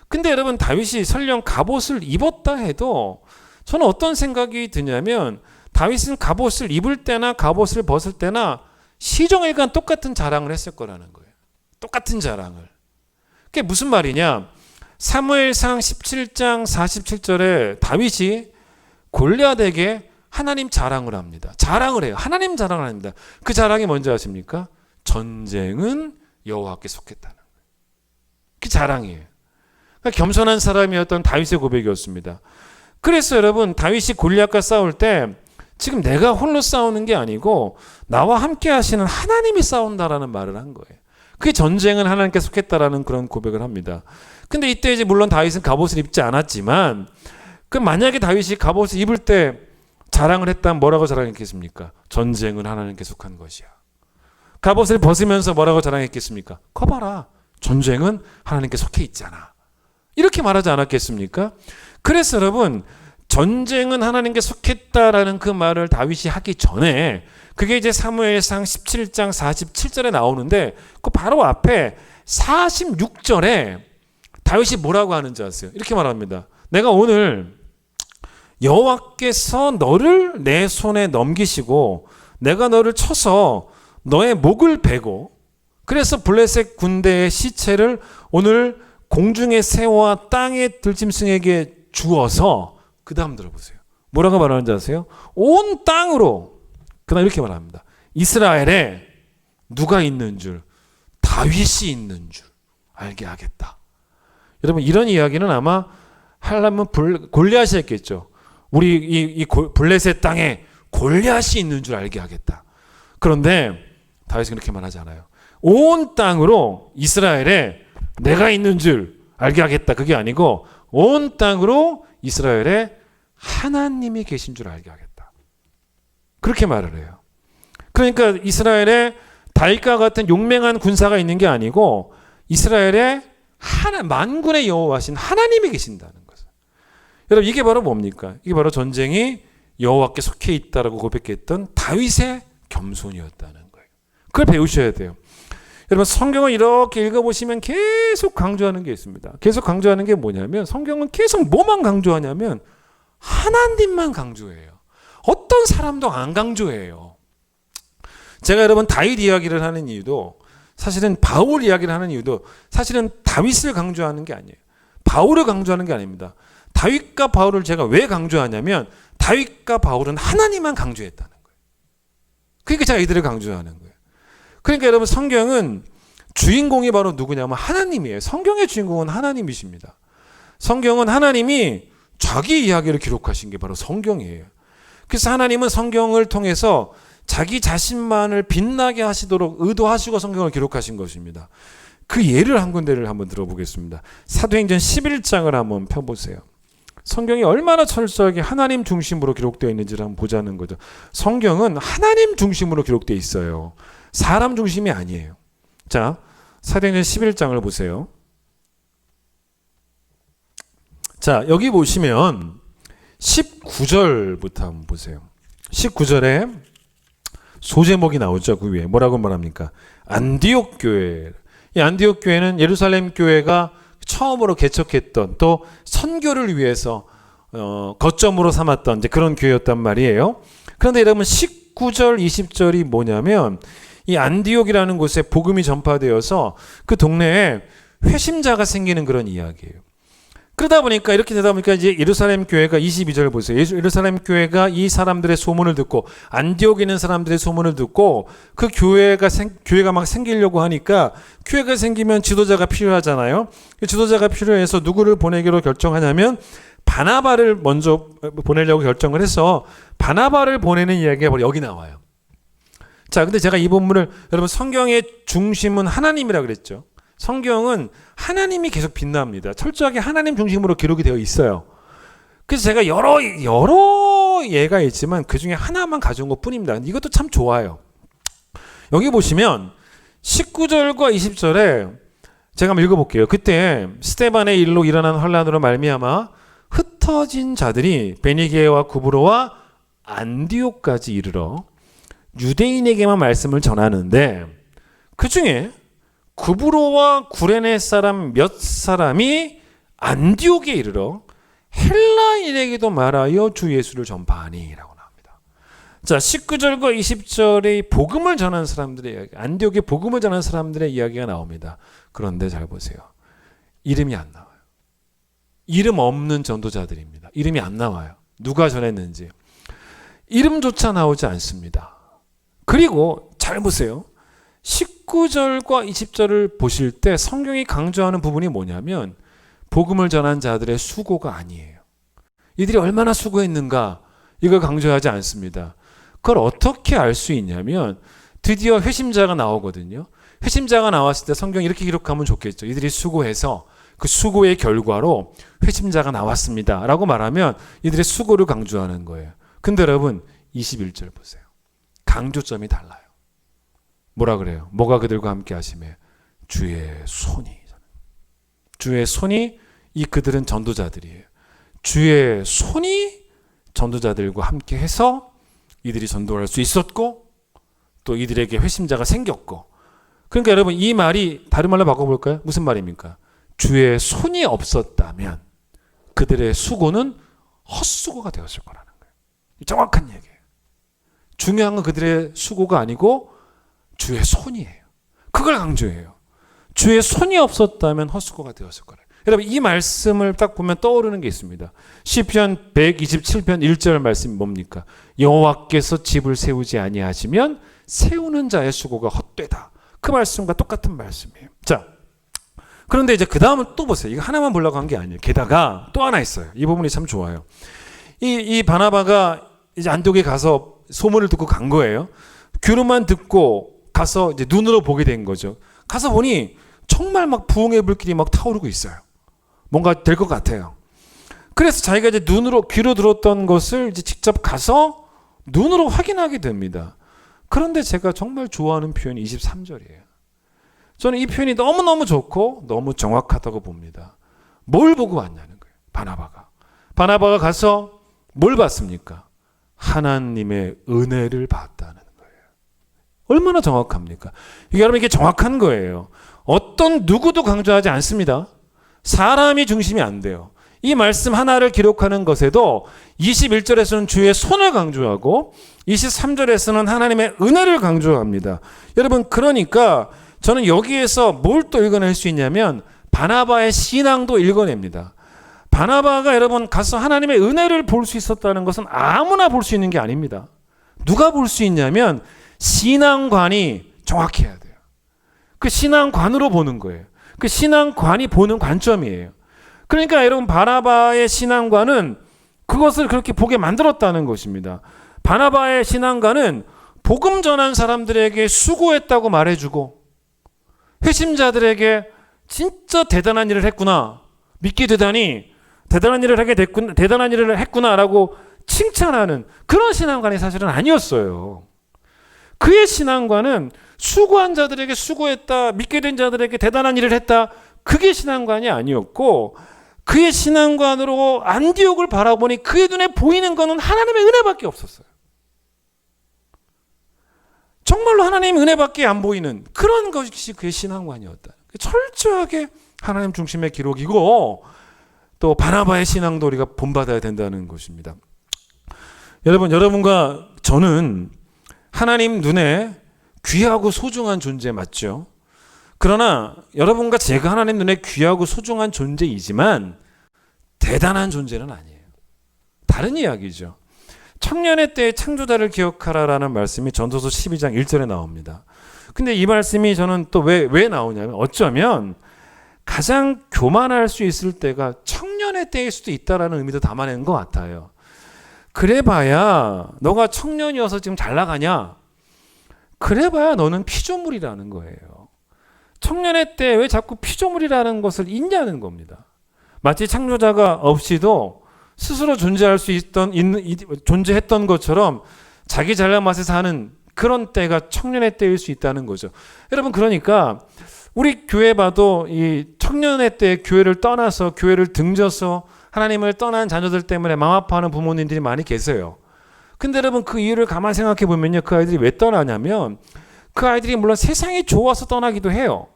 근데 여러분 다윗이 설령 갑옷을 입었다 해도 저는 어떤 생각이 드냐면, 다윗은 갑옷을 입을 때나 갑옷을 벗을 때나 시종일관 똑같은 자랑을 했을 거라는 거예요. 똑같은 자랑을. 그게 무슨 말이냐? 사무엘상 17장 47절에 다윗이 골리앗에게 하나님 자랑을 합니다. 자랑을 해요. 하나님 자랑을 합니다. 그 자랑이 뭔지 아십니까? 전쟁은 여호와께 속했다는 거예요. 그게 자랑이에요. 그러니까 겸손한 사람이었던 다윗의 고백이었습니다. 그래서 여러분 다윗이 골리앗과 싸울 때 지금 내가 홀로 싸우는 게 아니고 나와 함께 하시는 하나님이 싸운다라는 말을 한 거예요. 그게 전쟁은 하나님께 속했다라는 그런 고백을 합니다. 근데 이때 이제 물론 다윗은 갑옷을 입지 않았지만, 그 만약에 다윗이 갑옷을 입을 때 자랑을 했다면 뭐라고 자랑했겠습니까? 전쟁은 하나님께 속한 것이야. 갑옷을 벗으면서 뭐라고 자랑했겠습니까? 커봐라, 전쟁은 하나님께 속해 있잖아. 이렇게 말하지 않았겠습니까? 그래서 여러분, 전쟁은 하나님께 속했다라는 그 말을 다윗이 하기 전에, 그게 이제 사무엘상 17장 47절에 나오는데, 그 바로 앞에 46절에 다윗이 뭐라고 하는지 아세요? 이렇게 말합니다. 내가 오늘 여호와께서 너를 내 손에 넘기시고 내가 너를 쳐서 너의 목을 베고, 그래서 블레셋 군대의 시체를 오늘 공중의 새와 땅의 들짐승에게 주어서, 그 다음 들어보세요. 뭐라고 말하는지 아세요? 온 땅으로, 그다음 이렇게 말합니다. 이스라엘에 누가 있는 줄, 다윗이 있는 줄 알게 하겠다. 여러분, 이런 이야기는 아마 하려면 골리앗이 했겠죠. 우리 이 블레셋 땅에 골리앗이 있는 줄 알게 하겠다. 그런데 다윗은 그렇게 말하지 않아요. 온 땅으로 이스라엘에 내가 있는 줄 알게 하겠다. 그게 아니고 온 땅으로 이스라엘에 하나님이 계신 줄 알게 하겠다. 그렇게 말을 해요. 그러니까 이스라엘에 다윗과 같은 용맹한 군사가 있는 게 아니고 이스라엘에 만군의 여호와신 하나님이 계신다는 것을. 여러분, 이게 바로 뭡니까? 이게 바로 전쟁이 여호와께 속해 있다라고 고백했던 다윗의 겸손이었다는 거예요. 그걸 배우셔야 돼요. 여러분, 성경을 이렇게 읽어보시면 계속 강조하는 게 있습니다. 계속 강조하는 게 뭐냐면, 성경은 계속 뭐만 강조하냐면 하나님만 강조해요. 어떤 사람도 안 강조해요. 제가 여러분 다윗 이야기를 하는 이유도, 사실은 바울 이야기를 하는 이유도 사실은 다윗을 강조하는 게 아니에요. 바울을 강조하는 게 아닙니다. 다윗과 바울을 제가 왜 강조하냐면, 다윗과 바울은 하나님만 강조했다는 거예요. 그러니까 제가 이들을 강조하는 거예요. 그러니까 여러분, 성경은 주인공이 바로 누구냐면 하나님이에요. 성경의 주인공은 하나님이십니다. 성경은 하나님이 자기 이야기를 기록하신 게 바로 성경이에요. 그래서 하나님은 성경을 통해서 자기 자신만을 빛나게 하시도록 의도하시고 성경을 기록하신 것입니다. 그 예를 한 군데를 한번 들어보겠습니다. 사도행전 11장을 한번 펴보세요. 성경이 얼마나 철저하게 하나님 중심으로 기록되어 있는지를 한번 보자는 거죠. 성경은 하나님 중심으로 기록되어 있어요. 사람 중심이 아니에요. 자, 사도행전 11장을 보세요. 자, 여기 보시면 19절부터 한번 보세요. 19절에 소제목이 나오죠. 그 위에 뭐라고 말합니까? 안디옥 교회. 이 안디옥 교회는 예루살렘 교회가 처음으로 개척했던 또 선교를 위해서 거점으로 삼았던 이제 그런 교회였단 말이에요. 그런데 여러분 19절 20절이 뭐냐면 이 안디옥이라는 곳에 복음이 전파되어서 그 동네에 회심자가 생기는 그런 이야기예요. 그러다 보니까 이렇게 되다 보니까 이제 예루살렘 교회가 22절 보세요. 예루살렘 교회가 이 사람들의 소문을 듣고 안디옥에 있는 사람들의 소문을 듣고 그 교회가 막 생기려고 하니까 교회가 생기면 지도자가 필요하잖아요. 지도자가 필요해서 누구를 보내기로 결정하냐면 바나바를 먼저 보내려고 결정을 해서 바나바를 보내는 이야기가 바로 여기 나와요. 자, 근데 제가 이 본문을 여러분 성경의 중심은 하나님이라 그랬죠. 성경은 하나님이 계속 빛납니다. 철저하게 하나님 중심으로 기록이 되어 있어요. 그래서 제가 여러 예가 있지만 그 중에 하나만 가져온 것 뿐입니다. 이것도 참 좋아요. 여기 보시면 19절과 20절에 제가 한번 읽어볼게요. 그때 스데반의 일로 일어난 환란으로 말미암아 흩어진 자들이 베니게와 구브로와 안디옥까지 이르러 유대인에게만 말씀을 전하는데 그 중에 구브로와 구레네 사람 몇 사람이 안디옥에 이르러 헬라인에게도 말하여 주 예수를 전파하니 라고 나옵니다. 자, 19절과 20절의 복음을 전하는 사람들의 이야기, 안디옥에 복음을 전하는 사람들의 이야기가 나옵니다. 그런데 잘 보세요. 이름이 안 나와요. 이름 없는 전도자들입니다. 이름이 안 나와요. 누가 전했는지. 이름조차 나오지 않습니다. 그리고 잘 보세요. 19절과 20절을 보실 때 성경이 강조하는 부분이 뭐냐면 복음을 전한 자들의 수고가 아니에요. 이들이 얼마나 수고했는가 이걸 강조하지 않습니다. 그걸 어떻게 알 수 있냐면 드디어 회심자가 나오거든요. 회심자가 나왔을 때 성경이 이렇게 기록하면 좋겠죠. 이들이 수고해서 그 수고의 결과로 회심자가 나왔습니다 라고 말하면 이들의 수고를 강조하는 거예요. 근데 여러분 21절 보세요. 강조점이 달라요. 뭐라 그래요? 뭐가 그들과 함께 하시며 주의 손이. 주의 손이 이 그들은 전도자들이에요. 주의 손이 전도자들과 함께 해서 이들이 전도할 수 있었고 또 이들에게 회심자가 생겼고. 그러니까 여러분 이 말이 다른 말로 바꿔볼까요? 무슨 말입니까? 주의 손이 없었다면 그들의 수고는 헛수고가 되었을 거라는 거예요. 정확한 얘기예요. 중요한 건 그들의 수고가 아니고 주의 손이에요. 그걸 강조해요. 주의 손이 없었다면 헛수고가 되었을 거래요. 여러분 이 말씀을 딱 보면 떠오르는 게 있습니다. 시편 127편 1절 말씀이 뭡니까? 여호와께서 집을 세우지 아니하시면 세우는 자의 수고가 헛되다. 그 말씀과 똑같은 말씀이에요. 자, 그런데 이제 그 다음은 또 보세요. 이거 하나만 보려고 한 게 아니에요. 게다가 또 하나 있어요. 이 부분이 참 좋아요. 이 바나바가 이제 안디옥에 가서 소문을 듣고 간 거예요. 귀로만 듣고 가서 이제 눈으로 보게 된 거죠. 가서 보니 정말 막 부흥의 불길이 막 타오르고 있어요. 뭔가 될 것 같아요. 그래서 자기가 이제 귀로 들었던 것을 이제 직접 가서 눈으로 확인하게 됩니다. 그런데 제가 정말 좋아하는 표현이 23절이에요. 저는 이 표현이 너무너무 좋고 너무 정확하다고 봅니다. 뭘 보고 왔냐는 거예요. 바나바가 가서 뭘 봤습니까? 하나님의 은혜를 봤다는 거예요. 얼마나 정확합니까? 이게 여러분 이게 정확한 거예요. 어떤 누구도 강조하지 않습니다. 사람이 중심이 안 돼요. 이 말씀 하나를 기록하는 것에도 21절에서는 주의 손을 강조하고 23절에서는 하나님의 은혜를 강조합니다. 여러분 그러니까 저는 여기에서 뭘 또 읽어낼 수 있냐면 바나바의 신앙도 읽어냅니다. 바나바가 여러분 가서 하나님의 은혜를 볼 수 있었다는 것은 아무나 볼 수 있는 게 아닙니다. 누가 볼 수 있냐면 신앙관이 정확해야 돼요. 그 신앙관으로 보는 거예요. 그 신앙관이 보는 관점이에요. 그러니까 여러분 바나바의 신앙과는 그것을 그렇게 보게 만들었다는 것입니다. 바나바의 신앙과는 복음 전한 사람들에게 수고했다고 말해주고 회심자들에게 진짜 대단한 일을 했구나, 믿게 되다니 대단한 일을 하게 됐구나, 대단한 일을 했구나라고 칭찬하는 그런 신앙관이 사실은 아니었어요. 그의 신앙관은 수고한 자들에게 수고했다, 믿게 된 자들에게 대단한 일을 했다, 그게 신앙관이 아니었고, 그의 신앙관으로 안디옥을 바라보니 그의 눈에 보이는 것은 하나님의 은혜밖에 없었어요. 정말로 하나님의 은혜밖에 안 보이는 그런 것이 그의 신앙관이었다. 철저하게 하나님 중심의 기록이고, 또 바나바의 신앙도 우리가 본받아야 된다는 것입니다. 여러분과 저는 하나님 눈에 귀하고 소중한 존재 맞죠? 그러나 여러분과 제가 하나님 눈에 귀하고 소중한 존재이지만 대단한 존재는 아니에요. 다른 이야기죠. 청년의 때의 창조자를 기억하라라는 말씀이 전도서 12장 1절에 나옵니다. 근데 이 말씀이 저는 또 왜 나오냐면, 어쩌면 가장 교만할 수 있을 때가 청년의 때일 수도 있다라는 의미도 담아낸 것 같아요. 그래봐야 너가 청년이어서 지금 잘 나가냐? 그래봐야 너는 피조물이라는 거예요. 청년의 때 왜 자꾸 피조물이라는 것을 잊냐는 겁니다. 마치 창조자가 없이도 스스로 존재할 수 존재했던 것처럼 자기 잘난 맛에 사는 그런 때가 청년의 때일 수 있다는 거죠. 여러분, 그러니까 우리 교회 봐도 이 청년의 때 교회를 떠나서, 교회를 등져서 하나님을 떠난 자녀들 때문에 마음 아파하는 부모님들이 많이 계세요. 근데 여러분, 그 이유를 가만히 생각해 보면요, 그 아이들이 왜 떠나냐면, 그 아이들이 물론 세상이 좋아서 떠나기도 해요.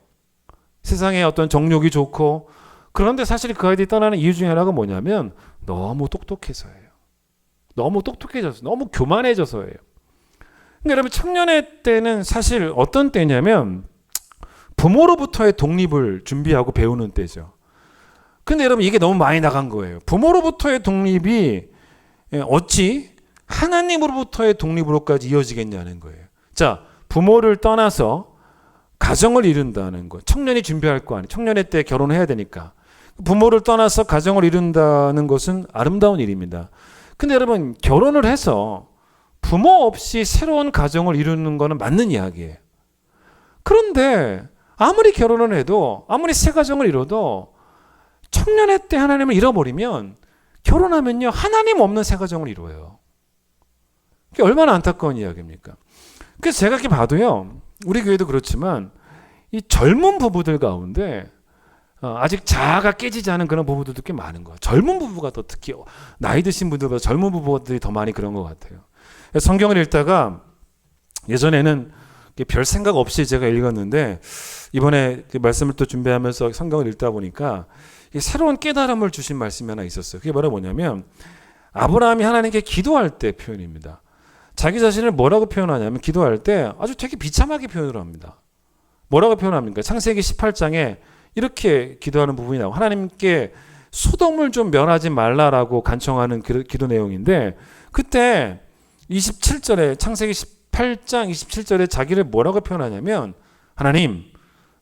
세상에 어떤 정욕이 좋고. 그런데 사실 그 아이들이 떠나는 이유 중에 하나가 뭐냐면 너무 똑똑해서예요. 너무 똑똑해져서, 너무 교만해져서예요. 그러니까 여러분, 청년의 때는 사실 어떤 때냐면 부모로부터의 독립을 준비하고 배우는 때죠. 근데 여러분, 이게 너무 많이 나간 거예요. 부모로부터의 독립이 어찌 하나님으로부터의 독립으로까지 이어지겠냐는 거예요. 자, 부모를 떠나서 가정을 이룬다는 거, 청년이 준비할 거 아니에요. 청년의 때 결혼해야 되니까. 부모를 떠나서 가정을 이룬다는 것은 아름다운 일입니다. 근데 여러분, 결혼을 해서 부모 없이 새로운 가정을 이루는 거는 맞는 이야기예요. 그런데 아무리 결혼을 해도, 아무리 새 가정을 이뤄도 청년의 때 하나님을 잃어버리면 결혼하면요, 하나님 없는 새 가정을 이루어요. 그게 얼마나 안타까운 이야기입니까? 그래서 제가 이렇게 봐도요, 우리 교회도 그렇지만 이 젊은 부부들 가운데 아직 자아가 깨지지 않은 그런 부부들도 꽤 많은 거예요. 젊은 부부가 더, 특히 나이 드신 분들보다 젊은 부부들이 더 많이 그런 것 같아요. 성경을 읽다가 예전에는 별 생각 없이 제가 읽었는데, 이번에 말씀을 또 준비하면서 성경을 읽다 보니까 새로운 깨달음을 주신 말씀이 하나 있었어요. 그게 바로 뭐냐면, 아브라함이 하나님께 기도할 때 표현입니다. 자기 자신을 뭐라고 표현하냐면, 기도할 때 아주 되게 비참하게 표현을 합니다. 뭐라고 표현합니까? 창세기 18장에 이렇게 기도하는 부분이 나오고, 하나님께 소돔을 좀 멸하지 말라라고 간청하는 기도 내용인데, 그때 27절에, 창세기 18장 27절에 자기를 뭐라고 표현하냐면, 하나님,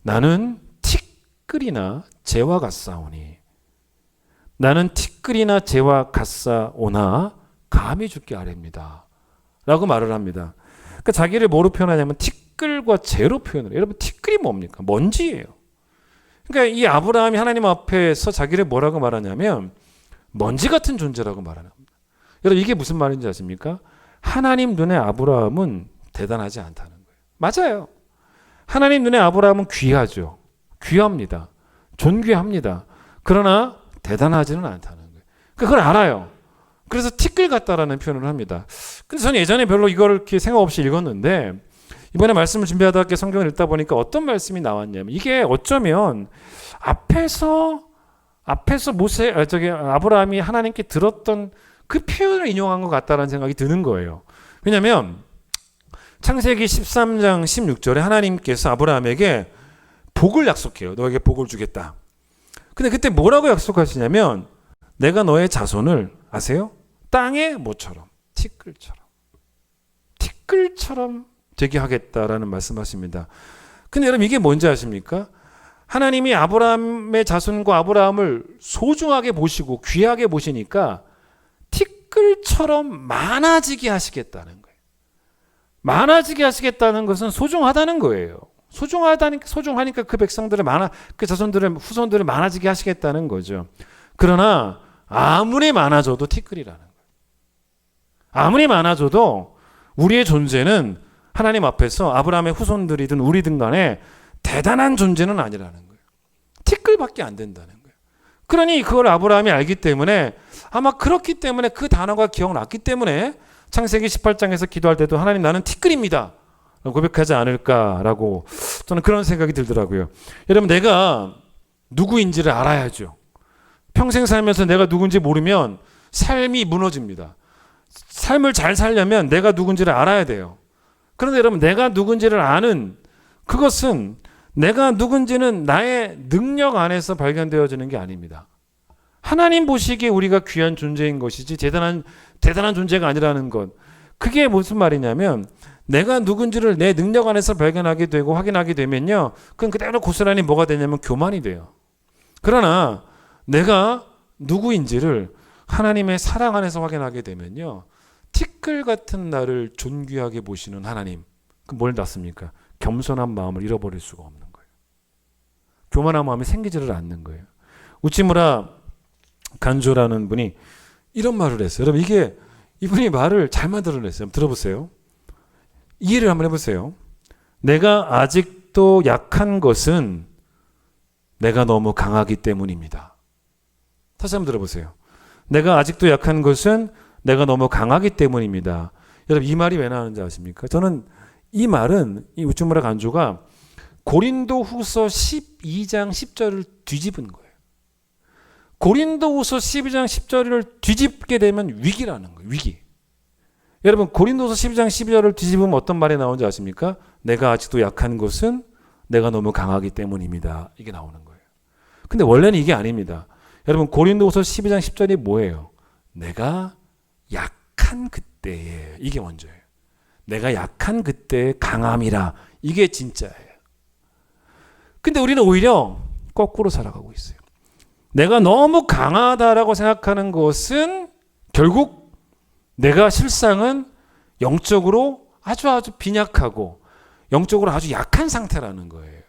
나는 티끌이나 재와 같사오니, 나는 티끌이나 재와 같사오나 감히 주께 아뢰입니다 라고 말을 합니다. 그러니까 자기를 뭐로 표현하냐면 티끌과 재로 표현을 해요. 여러분, 티끌이 뭡니까? 먼지예요. 그러니까 이 아브라함이 하나님 앞에서 자기를 뭐라고 말하냐면 먼지 같은 존재라고 말하는 겁니다. 여러분, 이게 무슨 말인지 아십니까? 하나님 눈에 아브라함은 대단하지 않다는 거예요. 맞아요. 하나님 눈에 아브라함은 귀하죠. 귀합니다. 존귀합니다. 그러나 대단하지는 않다는 거예요. 그걸 알아요. 그래서 티끌 같다라는 표현을 합니다. 근데 저는 예전에 별로 이걸 이렇게 생각 없이 읽었는데, 이번에 말씀을 준비하다 이렇게 성경을 읽다 보니까 어떤 말씀이 나왔냐면, 이게 어쩌면 앞에서 아브라함이 하나님께 들었던 그 표현을 인용한 것 같다라는 생각이 드는 거예요. 왜냐하면 창세기 13장 16절에 하나님께서 아브라함에게 복을 약속해요. 너에게 복을 주겠다. 근데 그때 뭐라고 약속하시냐면, 내가 너의 자손을 아세요? 땅의 뭐처럼? 티끌처럼 되게 하겠다라는 말씀하십니다. 근데 여러분, 이게 뭔지 아십니까? 하나님이 아브라함의 자손과 아브라함을 소중하게 보시고 귀하게 보시니까 티끌처럼 많아지게 하시겠다는 거예요. 많아지게 하시겠다는 것은 소중하다는 거예요. 소중하니까 그 백성들을 그 자손들을 후손들을 많아지게 하시겠다는 거죠. 그러나 아무리 많아져도 티끌이라는 거예요. 아무리 많아져도 우리의 존재는 하나님 앞에서 아브라함의 후손들이든 우리든 간에 대단한 존재는 아니라는 거예요. 티끌밖에 안 된다는 거예요. 그러니 그걸 아브라함이 알기 때문에 아마 그렇기 때문에 그 단어가 기억났기 때문에 창세기 18장에서 기도할 때도 하나님 나는 티끌입니다 고백하지 않을까라고 저는 그런 생각이 들더라고요. 여러분 내가 누구인지를 알아야죠. 평생 살면서 내가 누군지 모르면 삶이 무너집니다. 삶을 잘 살려면 내가 누군지를 알아야 돼요. 그런데 여러분 내가 누군지를 아는 그것은 내가 누군지는 나의 능력 안에서 발견되어지는 게 아닙니다. 하나님 보시기에 우리가 귀한 존재인 것이지 대단한 존재가 아니라는 것. 그게 무슨 말이냐면 내가 누군지를 내 능력 안에서 발견하게 되고 확인하게 되면요. 그건 그대로 고스란히 뭐가 되냐면 교만이 돼요. 그러나 내가 누구인지를 하나님의 사랑 안에서 확인하게 되면요. 티끌 같은 나를 존귀하게 보시는 하나님. 그 뭘 낳습니까? 겸손한 마음을 잃어버릴 수가 없는 거예요. 교만한 마음이 생기지를 않는 거예요. 우치무라 간조라는 분이 이런 말을 했어요. 여러분 이분이 말을 잘 만들어냈어요. 들어보세요. 이해를 한번 해보세요. 내가 아직도 약한 것은 내가 너무 강하기 때문입니다. 다시 한번 들어보세요. 내가 아직도 약한 것은 내가 너무 강하기 때문입니다. 여러분 이 말이 왜 나오는지 아십니까? 저는 이 말은 이 우츠무라 간조가 고린도후서 12장 10절을 뒤집은 거예요. 고린도후서 12장 10절을 뒤집게 되면 위기라는 거예요. 위기. 여러분 고린도서 12장 12절을 뒤집으면 어떤 말이 나오는지 아십니까? 내가 아직도 약한 것은 내가 너무 강하기 때문입니다. 이게 나오는 거예요. 근데 원래는 이게 아닙니다. 여러분 고린도서 12장 10절이 뭐예요? 내가 약한 그때에 이게 먼저예요. 내가 약한 그때의 강함이라 이게 진짜예요. 근데 우리는 오히려 거꾸로 살아가고 있어요. 내가 너무 강하다라고 생각하는 것은 결국 내가 실상은 영적으로 아주 빈약하고 영적으로 아주 약한 상태라는 거예요.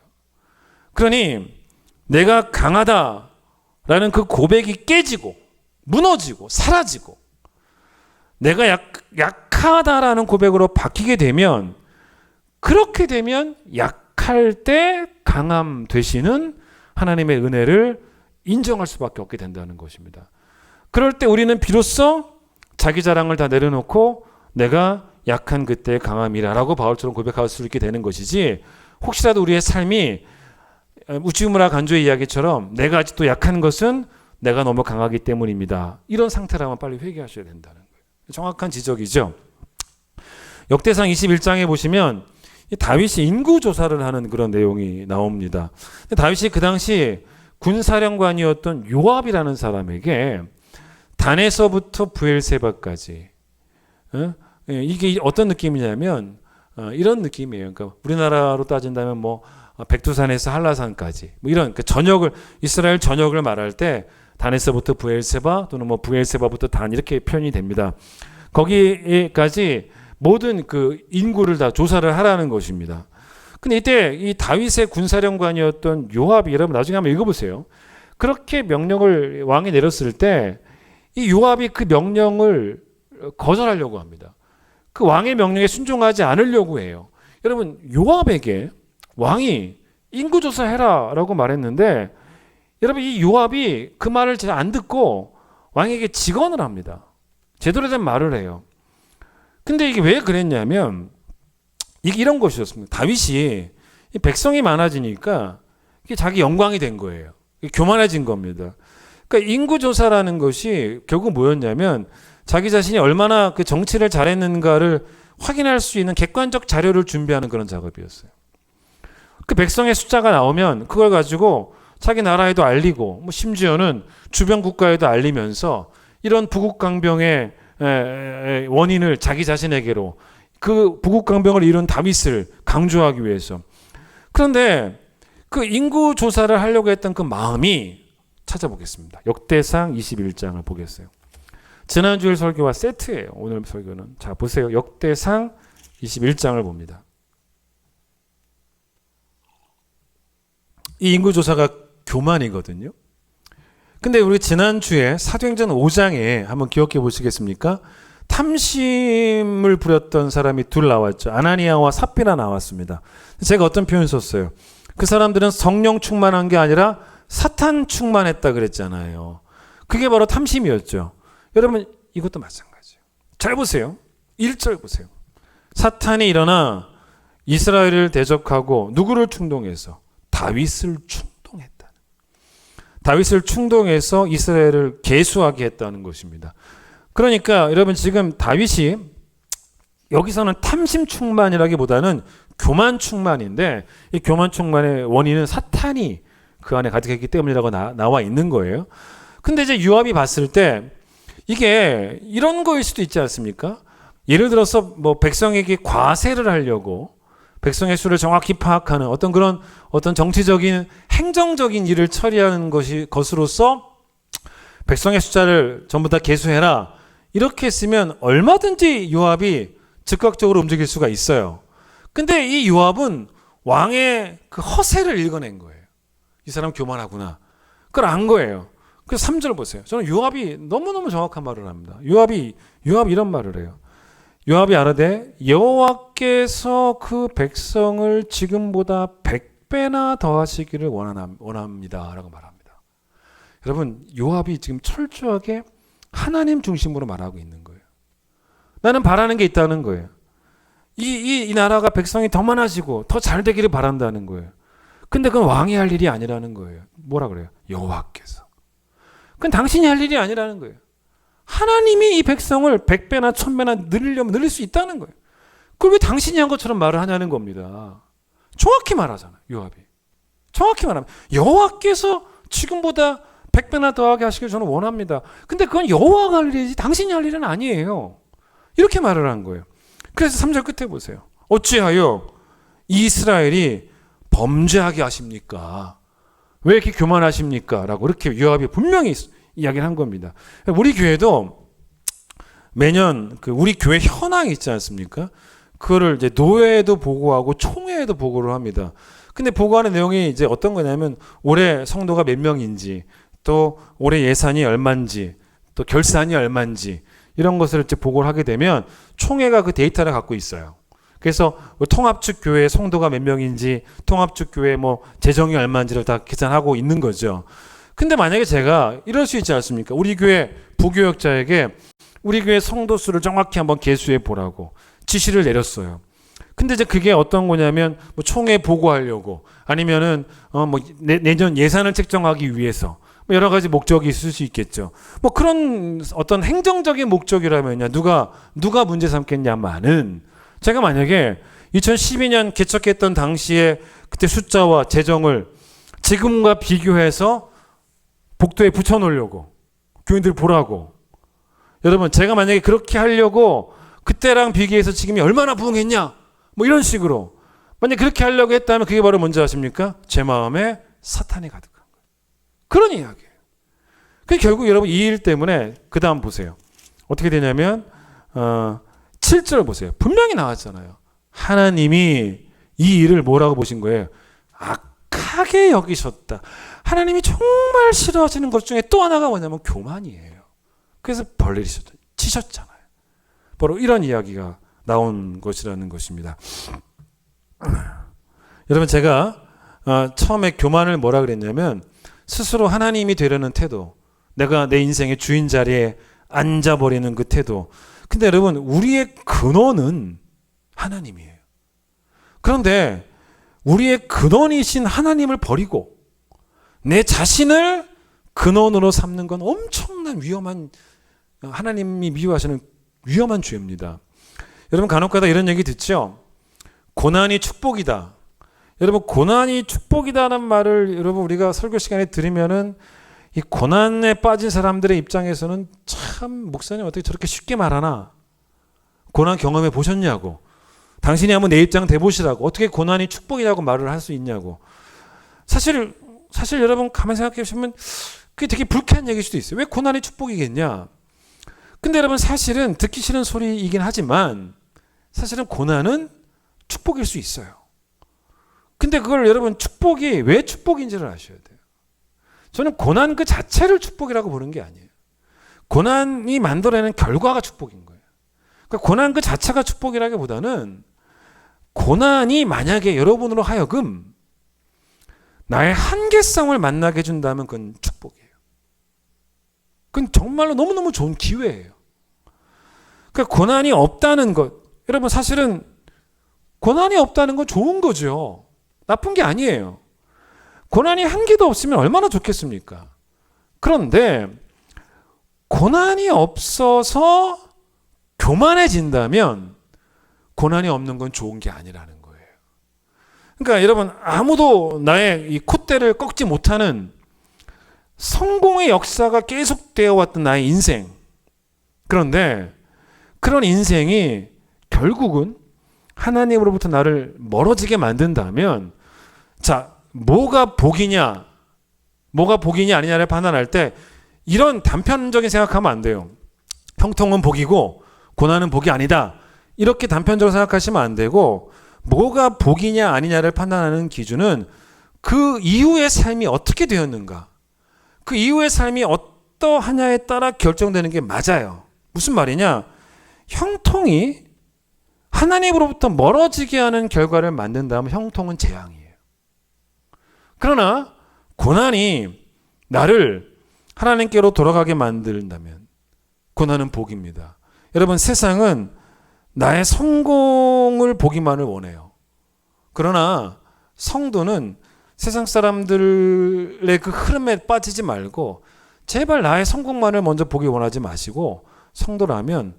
그러니 내가 강하다라는 그 고백이 깨지고 무너지고 사라지고 내가 약하다라는 고백으로 바뀌게 되면 그렇게 되면 약할 때 강함 되시는 하나님의 은혜를 인정할 수밖에 없게 된다는 것입니다. 그럴 때 우리는 비로소 자기 자랑을 다 내려놓고 내가 약한 그때의 강함이라고 바울처럼 고백할 수 있게 되는 것이지 혹시라도 우리의 삶이 우치무라 간조의 이야기처럼 내가 아직도 약한 것은 내가 너무 강하기 때문입니다. 이런 상태라면 빨리 회개하셔야 된다는 거예요. 정확한 지적이죠. 역대상 21장에 보시면 다윗이 인구조사를 하는 그런 내용이 나옵니다. 다윗이 그 당시 군사령관이었던 요압이라는 사람에게 단에서부터 브엘세바까지 이게 어떤 느낌이냐면 이런 느낌이에요. 그러니까 우리나라로 따진다면 뭐 백두산에서 한라산까지 뭐 이런 전역을 이스라엘 전역을 말할 때 단에서부터 브엘세바 또는 뭐 브엘세바부터 단 이렇게 표현이 됩니다. 거기까지 모든 그 인구를 다 조사를 하라는 것입니다. 근데 이때 이 다윗의 군사령관이었던 요압이 여러분 나중에 한번 읽어보세요. 그렇게 명령을 왕이 내렸을 때 이 요압이 그 명령을 거절하려고 합니다. 그 왕의 명령에 순종하지 않으려고 해요. 여러분 요압에게 왕이 인구조사해라라고 말했는데 여러분 이 요압이 그 말을 잘 안 듣고 왕에게 직언을 합니다. 제대로 된 말을 해요. 근데 이게 왜 그랬냐면 이게 이런 것이었습니다. 다윗이 백성이 많아지니까 이게 자기 영광이 된 거예요. 교만해진 겁니다. 그러니까 인구조사라는 것이 결국 뭐였냐면 자기 자신이 얼마나 그 정치를 잘했는가를 확인할 수 있는 객관적 자료를 준비하는 그런 작업이었어요. 그 백성의 숫자가 나오면 그걸 가지고 자기 나라에도 알리고 뭐 심지어는 주변 국가에도 알리면서 이런 부국강병의 원인을 자기 자신에게로 그 부국강병을 이룬 다윗을 강조하기 위해서. 그런데 그 인구 조사를 하려고 했던 그 마음이 찾아보겠습니다. 역대상 21장을 보겠어요. 지난주일 설교와 세트예요. 오늘 설교는. 자, 보세요. 역대상 21장을 봅니다. 이 인구 조사가 교만이거든요. 근데 우리 지난주에 사도행전 5장에 한번 기억해 보시겠습니까? 탐심을 부렸던 사람이 둘 나왔죠. 아나니아와 삽비라 나왔습니다. 제가 어떤 표현 썼어요? 그 사람들은 성령 충만한 게 아니라 사탄 충만했다 그랬잖아요. 그게 바로 탐심이었죠. 여러분 이것도 마찬가지예요. 잘 보세요. 1절 보세요. 사탄이 일어나 이스라엘을 대적하고 누구를 충동해서? 다윗을 충동했다. 다윗을 충동해서 이스라엘을 계수하게 했다는 것입니다. 그러니까 여러분 지금 다윗이 여기서는 탐심 충만이라기보다는 교만 충만인데 이 교만 충만의 원인은 사탄이 그 안에 가득했기 때문이라고 나와 있는 거예요. 근데 이제 요압이 봤을 때 이게 이런 거일 수도 있지 않습니까? 예를 들어서 뭐 백성에게 과세를 하려고 백성의 수를 정확히 파악하는 어떤 정치적인 행정적인 일을 처리하는 것으로서 백성의 숫자를 전부 다 계수해라. 이렇게 했으면 얼마든지 요압이 즉각적으로 움직일 수가 있어요. 근데 이 요압은 왕의 그 허세를 읽어낸 거예요. 이 사람 교만하구나. 그걸 안 거예요. 그래서 3절 보세요. 저는 요압이 너무너무 정확한 말을 합니다. 요압이 이런 말을 해요. 요압이 아뢰되 여호와께서 그 백성을 지금보다 100배나 더하시기를 원합니다. 라고 말합니다. 여러분 요압이 지금 철저하게 하나님 중심으로 말하고 있는 거예요. 나는 바라는 게 있다는 거예요. 이 나라가 백성이 더 많아지고 더 잘 되기를 바란다는 거예요. 근데 그건 왕이 할 일이 아니라는 거예요. 뭐라 그래요? 여호와께서. 그건 당신이 할 일이 아니라는 거예요. 하나님이 이 백성을 100배나 1000배나 늘리려면 늘릴 수 있다는 거예요. 그걸 왜 당신이 한 것처럼 말을 하냐는 겁니다. 정확히 말하잖아요. 요압이. 정확히 말합니다. 여호와께서 지금보다 100배나 더하게 하시길 저는 원합니다. 근데 그건 여호와가 할 일이지 당신이 할 일은 아니에요. 이렇게 말을 한 거예요. 그래서 3절 끝에 보세요. 어찌하여 이스라엘이 범죄하게 하십니까? 왜 이렇게 교만하십니까? 라고 이렇게 요압이 분명히 이야기를 한 겁니다. 우리 교회도 매년 우리 교회 현황 있지 않습니까? 그거를 이제 노회에도 보고하고 총회에도 보고를 합니다. 근데 보고하는 내용이 이제 어떤 거냐면 올해 성도가 몇 명인지 또 올해 예산이 얼마인지 또 결산이 얼마인지 이런 것을 이제 보고를 하게 되면 총회가 그 데이터를 갖고 있어요. 그래서 통합축 교회 성도가 몇 명인지 통합축 교회 뭐 재정이 얼마인지를 다 계산하고 있는 거죠. 근데 만약에 제가 이럴 수 있지 않습니까? 우리 교회 부교역자에게 우리 교회 성도 수를 정확히 한번 계수해 보라고 지시를 내렸어요. 근데 이제 그게 어떤 거냐면 뭐 총회 보고하려고 아니면은 뭐 내년 예산을 책정하기 위해서 뭐 여러 가지 목적이 있을 수 있겠죠. 뭐 그런 어떤 행정적인 목적이라면요. 누가 문제 삼겠냐마는 제가 만약에 2012년 개척했던 당시에 그때 숫자와 재정을 지금과 비교해서 복도에 붙여놓으려고 교인들 보라고 여러분 제가 만약에 그렇게 하려고 그때랑 비교해서 지금이 얼마나 부흥했냐 뭐 이런 식으로 만약 그렇게 하려고 했다면 그게 바로 뭔지 아십니까? 제 마음에 사탄이 가득한 거예요. 그런 이야기예요. 그게 결국 여러분 이 일 때문에 그 다음 보세요. 어떻게 되냐면 7절 보세요. 분명히 나왔잖아요. 하나님이 이 일을 뭐라고 보신 거예요? 악하게 여기셨다. 하나님이 정말 싫어하시는 것 중에 또 하나가 뭐냐면 교만이에요. 그래서 벌 치셨잖아요. 바로 이런 이야기가 나온 것이라는 것입니다. 여러분 제가 처음에 교만을 뭐라 그랬냐면 스스로 하나님이 되려는 태도, 내가 내 인생의 주인 자리에 앉아버리는 그 태도. 근데 여러분 우리의 근원은 하나님이에요. 그런데 우리의 근원이신 하나님을 버리고 내 자신을 근원으로 삼는 건 엄청난 위험한 하나님이 미워하시는 위험한 죄입니다. 여러분 간혹가다 이런 얘기 듣죠? 고난이 축복이다. 여러분 고난이 축복이다라는 말을 여러분 우리가 설교 시간에 들으면은 이 고난에 빠진 사람들의 입장에서는 참 목사님 어떻게 저렇게 쉽게 말하나? 고난 경험해 보셨냐고. 당신이 한번 내 입장 대보시라고. 어떻게 고난이 축복이라고 말을 할 수 있냐고. 사실 여러분 가만히 생각해 보시면 그게 되게 불쾌한 얘기일 수도 있어요. 왜 고난이 축복이겠냐? 근데 여러분 사실은 듣기 싫은 소리이긴 하지만 사실은 고난은 축복일 수 있어요. 근데 그걸 여러분 축복이 왜 축복인지를 아셔야 돼요. 저는 고난 그 자체를 축복이라고 보는 게 아니에요. 고난이 만들어내는 결과가 축복인 거예요. 그러니까 고난 그 자체가 축복이라기보다는 고난이 만약에 여러분으로 하여금 나의 한계성을 만나게 해준다면 그건 축복이에요. 그건 정말로 너무너무 좋은 기회예요. 그러니까 고난이 없다는 것, 여러분 사실은 고난이 없다는 건 좋은 거죠. 나쁜 게 아니에요. 고난이 한 개도 없으면 얼마나 좋겠습니까? 그런데 고난이 없어서 교만해진다면 고난이 없는 건 좋은 게 아니라는 거예요. 그러니까 여러분 아무도 나의 이 콧대를 꺾지 못하는 성공의 역사가 계속되어 왔던 나의 인생. 그런데 그런 인생이 결국은 하나님으로부터 나를 멀어지게 만든다면 자, 뭐가 복이냐 아니냐를 판단할 때 이런 단편적인 생각하면 안 돼요. 형통은 복이고 고난은 복이 아니다. 이렇게 단편적으로 생각하시면 안 되고 뭐가 복이냐 아니냐를 판단하는 기준은 그 이후의 삶이 어떻게 되었는가. 그 이후의 삶이 어떠하냐에 따라 결정되는 게 맞아요. 무슨 말이냐? 형통이 하나님으로부터 멀어지게 하는 결과를 만든다면 형통은 재앙이에요. 그러나 고난이 나를 하나님께로 돌아가게 만든다면 고난은 복입니다. 여러분 세상은 나의 성공을 보기만을 원해요. 그러나 성도는 세상 사람들의 그 흐름에 빠지지 말고 제발 나의 성공만을 먼저 보기 원하지 마시고 성도라면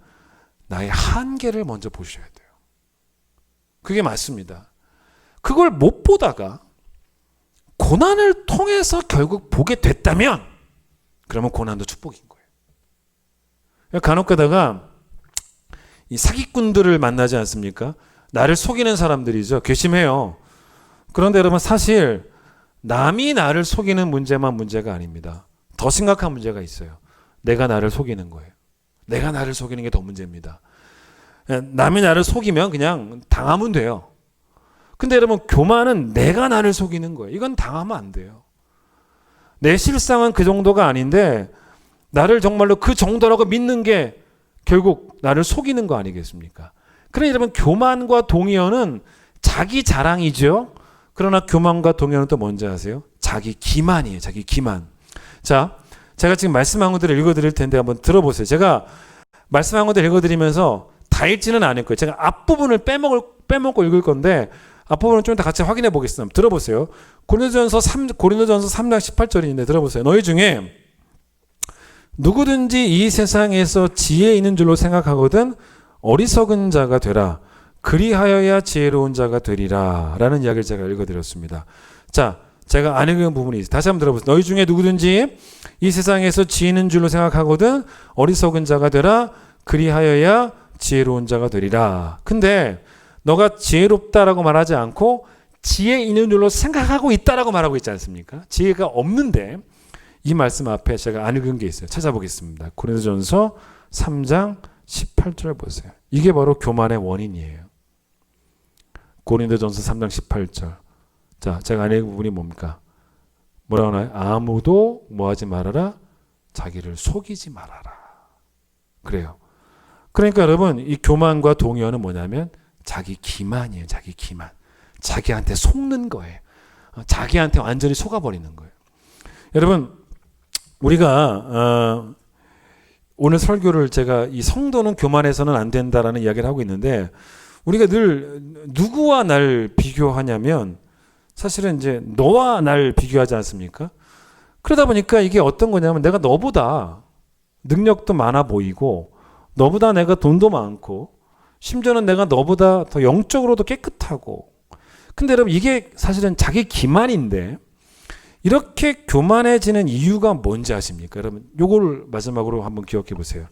나의 한계를 먼저 보셔야 돼요. 그게 맞습니다. 그걸 못 보다가 고난을 통해서 결국 보게 됐다면 그러면 고난도 축복인 거예요. 간혹 가다가 이 사기꾼들을 만나지 않습니까? 나를 속이는 사람들이죠. 괘씸해요. 그런데 여러분 사실 남이 나를 속이는 문제만 문제가 아닙니다. 더 심각한 문제가 있어요. 내가 나를 속이는 거예요. 내가 나를 속이는 게 더 문제입니다. 남이 나를 속이면 그냥 당하면 돼요. 근데 여러분 교만은 내가 나를 속이는 거예요. 이건 당하면 안 돼요. 내 실상은 그 정도가 아닌데 나를 정말로 그 정도라고 믿는 게 결국 나를 속이는 거 아니겠습니까? 그러니 여러분 교만과 동의어는 자기 자랑이죠. 그러나 교만과 동의어는 또 뭔지 아세요? 자기 기만이에요. 자기 기만. 자, 제가 지금 말씀한 것들을 읽어드릴 텐데 한번 들어보세요. 제가 말씀한 것들 읽어드리면서 다 읽지는 않을 거예요. 제가 앞부분을 빼먹고 읽을 건데 앞부분은 좀 이따 같이 확인해 보겠습니다. 들어보세요. 고린도전서 3장 18절인데 들어보세요. 너희 중에 누구든지 이 세상에서 지혜 있는 줄로 생각하거든 어리석은 자가 되라. 그리하여야 지혜로운 자가 되리라. 라는 이야기를 제가 읽어드렸습니다. 자, 제가 안 읽은 부분이 있어요. 다시 한번 들어보세요. 너희 중에 누구든지 이 세상에서 지혜 있는 줄로 생각하거든 어리석은 자가 되라. 그리하여야 지혜로운 자가 되리라. 근데 너가 지혜롭다라고 말하지 않고 지혜 있는 줄로 생각하고 있다라고 말하고 있지 않습니까? 지혜가 없는데 이 말씀 앞에 제가 안 읽은 게 있어요. 찾아보겠습니다. 고린도전서 3장 18절 보세요. 이게 바로 교만의 원인이에요. 고린도전서 3장 18절. 자, 제가 안 읽은 부분이 뭡니까? 뭐라고 하나요? 아무도 뭐하지 말아라? 자기를 속이지 말아라. 그래요. 그러니까 여러분 이 교만과 동의어는 뭐냐면 자기 기만이에요. 자기 기만. 자기한테 속는 거예요. 자기한테 완전히 속아버리는 거예요. 여러분 우리가 오늘 설교를 제가 이 성도는 교만해서는 안 된다라는 이야기를 하고 있는데 우리가 늘 누구와 날 비교하냐면 사실은 이제 너와 날 비교하지 않습니까? 그러다 보니까 이게 어떤 거냐면 내가 너보다 능력도 많아 보이고 너보다 내가 돈도 많고 심지어는 내가 너보다 더 영적으로도 깨끗하고 근데 여러분 이게 사실은 자기 기만인데 이렇게 교만해지는 이유가 뭔지 아십니까? 여러분 요걸 마지막으로 한번 기억해 보세요.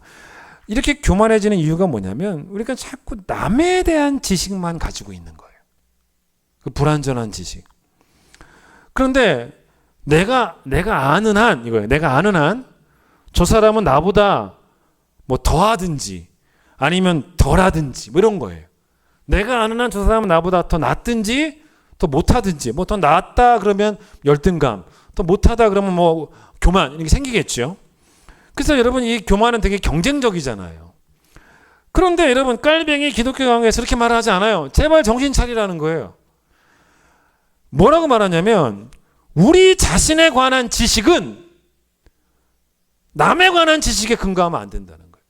이렇게 교만해지는 이유가 뭐냐면 우리가 자꾸 남에 대한 지식만 가지고 있는 거예요. 그 불완전한 지식. 그런데 내가 아는 한 이거예요. 내가 아는 한 저 사람은 나보다 뭐 더하든지 아니면 덜하든지 뭐 이런 거예요. 내가 아는 한 저 사람은 나보다 더 낫든지 더 못하든지 뭐 더 낫다 그러면 열등감, 더 못하다 그러면 뭐 교만 이렇게 생기겠죠. 그래서 여러분 이 교만은 되게 경쟁적이잖아요. 그런데 여러분 깔뱅이 기독교 강의에서 이렇게 말하지 않아요. 제발 정신 차리라는 거예요. 뭐라고 말하냐면 우리 자신에 관한 지식은 남에 관한 지식에 근거하면 안 된다는 거예요.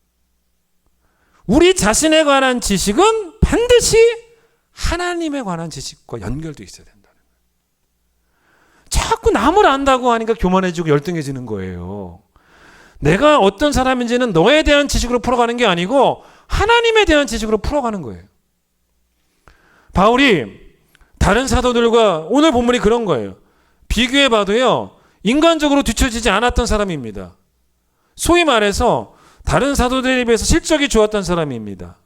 우리 자신에 관한 지식은 반드시 하나님에 관한 지식과 연결되어 있어야 된다는 거예요. 자꾸 남을 안다고 하니까 교만해지고 열등해지는 거예요. 내가 어떤 사람인지는 너에 대한 지식으로 풀어가는 게 아니고 하나님에 대한 지식으로 풀어가는 거예요. 바울이 다른 사도들과 오늘 본문이 그런 거예요. 비교해 봐도요. 인간적으로 뒤처지지 않았던 사람입니다. 소위 말해서 다른 사도들에 비해서 실적이 좋았던 사람입니다.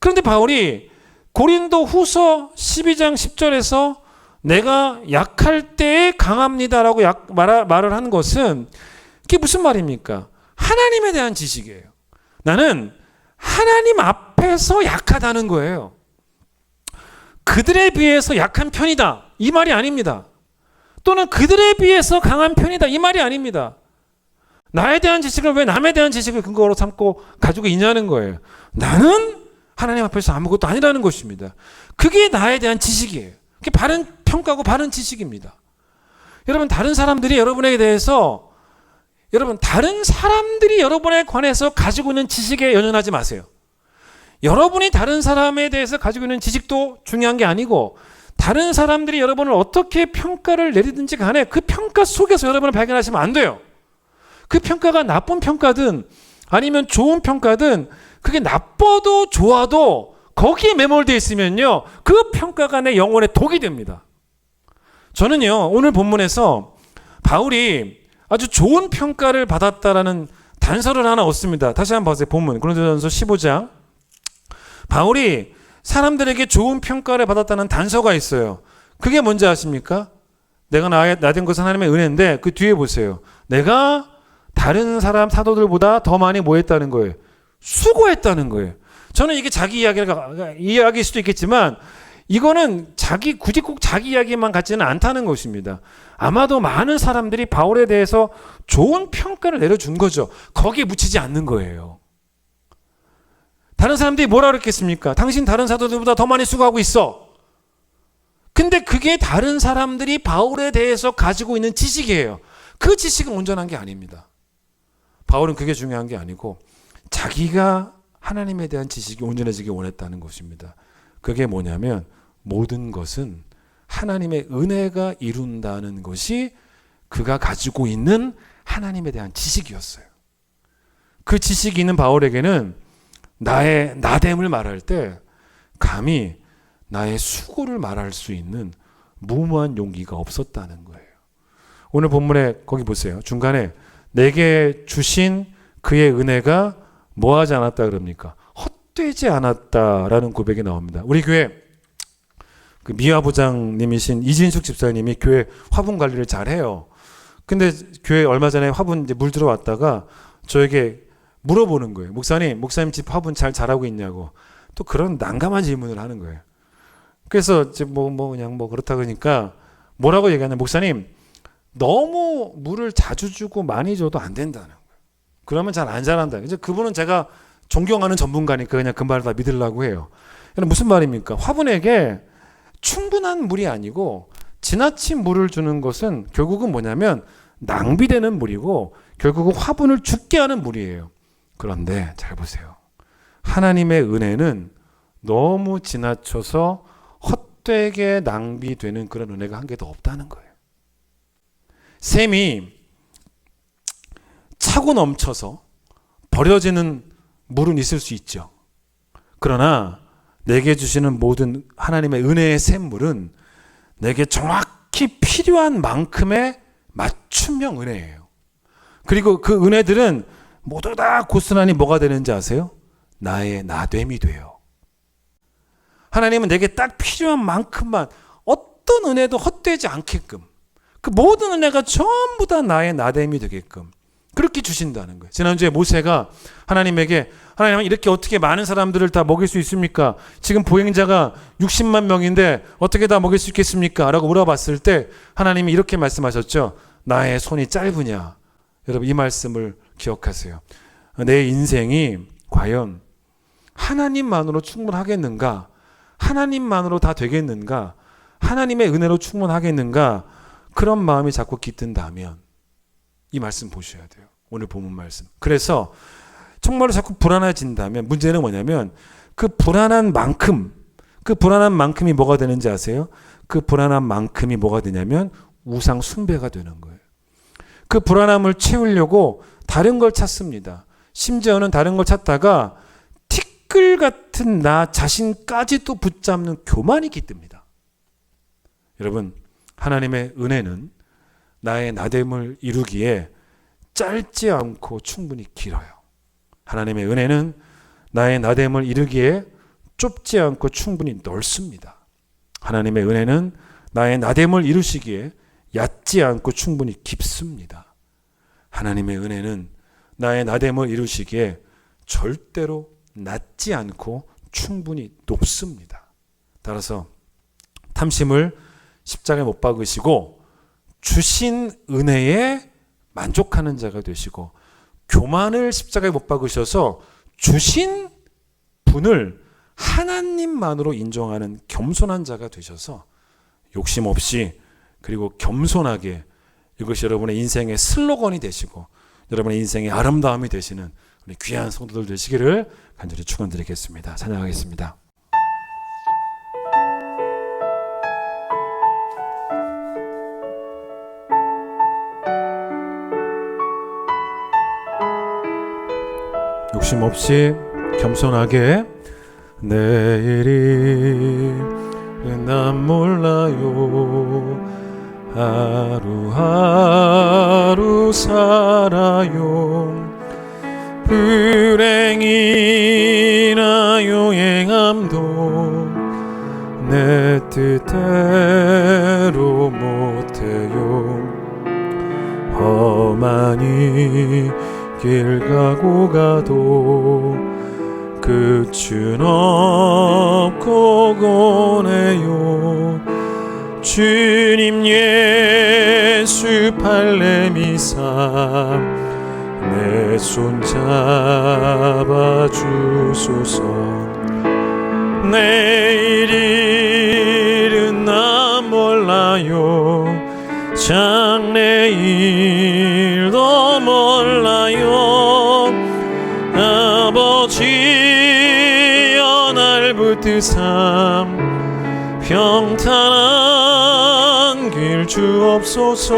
그런데 바울이 고린도 후서 12장 10절에서 내가 약할 때에 강합니다라고 말을 하는 것은 그게 무슨 말입니까? 하나님에 대한 지식이에요. 나는 하나님 앞에서 약하다는 거예요. 그들에 비해서 약한 편이다. 이 말이 아닙니다. 또는 그들에 비해서 강한 편이다. 이 말이 아닙니다. 나에 대한 지식을 왜 남에 대한 지식을 근거로 삼고 가지고 있냐는 거예요. 나는 하나님 앞에서 아무것도 아니라는 것입니다. 그게 나에 대한 지식이에요. 그게 바른 평가고 바른 지식입니다. 여러분 다른 사람들이 여러분에 대해서 다른 사람들이 여러분에 관해서 가지고 있는 지식에 연연하지 마세요. 여러분이 다른 사람에 대해서 가지고 있는 지식도 중요한 게 아니고 다른 사람들이 여러분을 어떻게 평가를 내리든지 간에 그 평가 속에서 여러분을 발견하시면 안 돼요. 그 평가가 나쁜 평가든 아니면 좋은 평가든 그게 나빠도 좋아도 거기에 매몰되어 있으면요. 그 평가가 내 영혼에 독이 됩니다. 저는요. 오늘 본문에서 바울이 아주 좋은 평가를 받았다라는 단서를 하나 얻습니다. 다시 한번 보세요. 본문 고린도전서 15장. 바울이 사람들에게 좋은 평가를 받았다는 단서가 있어요. 그게 뭔지 아십니까? 내가 나된 것은 하나님의 은혜인데 그 뒤에 보세요. 내가 다른 사람 사도들보다 더 많이 뭐 했다는 거예요? 수고했다는 거예요. 저는 이게 자기 이야기일 수도 있겠지만 이거는 굳이 꼭 자기 이야기만 같지는 않다는 것입니다. 아마도 많은 사람들이 바울에 대해서 좋은 평가를 내려준 거죠. 거기에 묻히지 않는 거예요. 다른 사람들이 뭐라 그랬겠습니까? 당신 다른 사도들보다 더 많이 수고하고 있어. 근데 그게 다른 사람들이 바울에 대해서 가지고 있는 지식이에요. 그 지식은 온전한 게 아닙니다. 바울은 그게 중요한 게 아니고 자기가 하나님에 대한 지식이 온전해지기 원했다는 것입니다. 그게 뭐냐면 모든 것은 하나님의 은혜가 이룬다는 것이 그가 가지고 있는 하나님에 대한 지식이었어요. 그 지식이 있는 바울에게는 나의 나됨을 말할 때 감히 나의 수고를 말할 수 있는 무모한 용기가 없었다는 거예요. 오늘 본문에 거기 보세요. 중간에 내게 주신 그의 은혜가 뭐하지 않았다 그럽니까? 헛되지 않았다라는 고백이 나옵니다. 우리 교회 그 미화 부장님이신 이진숙 집사님이 교회 화분 관리를 잘해요. 근데 교회 얼마 전에 화분 이제 물 들어왔다가 저에게 물어보는 거예요. 목사님 집 화분 잘 자라고 있냐고. 또 그런 난감한 질문을 하는 거예요. 그래서 이제 그냥 그렇다 그러니까 뭐라고 얘기하냐. 목사님 너무 물을 자주 주고 많이 줘도 안 된다는 거예요. 그러면 잘 안 자란다. 이제 그분은 제가 존경하는 전문가니까 그냥 그 말을 다 믿으려고 해요. 무슨 말입니까? 화분에게 충분한 물이 아니고 지나친 물을 주는 것은 결국은 뭐냐면 낭비되는 물이고 결국은 화분을 죽게 하는 물이에요. 그런데 잘 보세요. 하나님의 은혜는 너무 지나쳐서 헛되게 낭비되는 그런 은혜가 한 개도 없다는 거예요. 샘이 차고 넘쳐서 버려지는 물은 있을 수 있죠. 그러나 내게 주시는 모든 하나님의 은혜의 샘물은 내게 정확히 필요한 만큼의 맞춤형 은혜예요. 그리고 그 은혜들은 모두 다 고스란히 뭐가 되는지 아세요? 나의 나됨이 돼요. 하나님은 내게 딱 필요한 만큼만 어떤 은혜도 헛되지 않게끔 그 모든 은혜가 전부 다 나의 나됨이 되게끔 그렇게 주신다는 거예요. 지난주에 모세가 하나님에게 하나님 이렇게 어떻게 많은 사람들을 다 먹일 수 있습니까? 지금 보행자가 60만 명인데 어떻게 다 먹일 수 있겠습니까? 라고 물어봤을 때 하나님이 이렇게 말씀하셨죠. 나의 손이 짧으냐. 여러분 이 말씀을 기억하세요. 내 인생이 과연 하나님만으로 충분하겠는가? 하나님만으로 다 되겠는가? 하나님의 은혜로 충분하겠는가? 그런 마음이 자꾸 깃든다면 이 말씀 보셔야 돼요. 오늘 본문 말씀. 그래서 정말로 자꾸 불안해진다면 문제는 뭐냐면 그 불안한 만큼이 뭐가 되는지 아세요? 그 불안한 만큼이 뭐가 되냐면 우상 숭배가 되는 거예요. 그 불안함을 채우려고 다른 걸 찾습니다. 심지어는 다른 걸 찾다가 티끌 같은 나 자신까지도 붙잡는 교만이 깃듭니다. 여러분, 하나님의 은혜는 나의 나됨을 이루기에 짧지 않고 충분히 길어요. 하나님의 은혜는 나의 나됨을 이루기에 좁지 않고 충분히 넓습니다. 하나님의 은혜는 나의 나됨을 이루시기에 얕지 않고 충분히 깊습니다. 하나님의 은혜는 나의 나됨을 이루시기에 절대로 낮지 않고 충분히 높습니다. 따라서 탐심을 십자가에 못 박으시고 주신 은혜에 만족하는 자가 되시고 교만을 십자가에 못 박으셔서 주신 분을 하나님만으로 인정하는 겸손한 자가 되셔서 욕심 없이 그리고 겸손하게 이것이 여러분의 인생의 슬로건이 되시고 여러분의 인생의 아름다움이 되시는 우리 귀한 성도들 되시기를 간절히 축원드리겠습니다. 찬양하겠습니다. 욕심 없이 겸손하게 내일은 난 몰라요 하루하루 살아요 불행이나 용행함도 내 뜻대로 못해요 험하니 길 가고 가도 끝은 없고 고뇌요 주님 예수 발레미사 내 손 잡아 주소서 내일은 나 몰라요 장래일도 몰라요 아버지여 날 붙드사 평탄한 길 주옵소서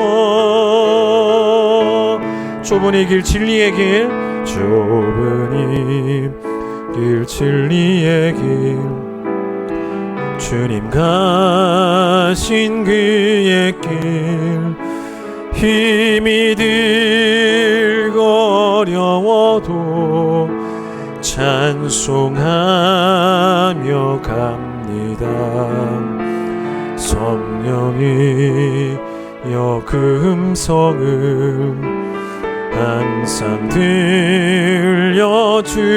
좁은 이 길 진리의 길 좁은 이 길 진리의 길 주님 가신 그의 길 힘이 들고 어려워도 찬송하며 갑니다 성령이여 그 음성을 항상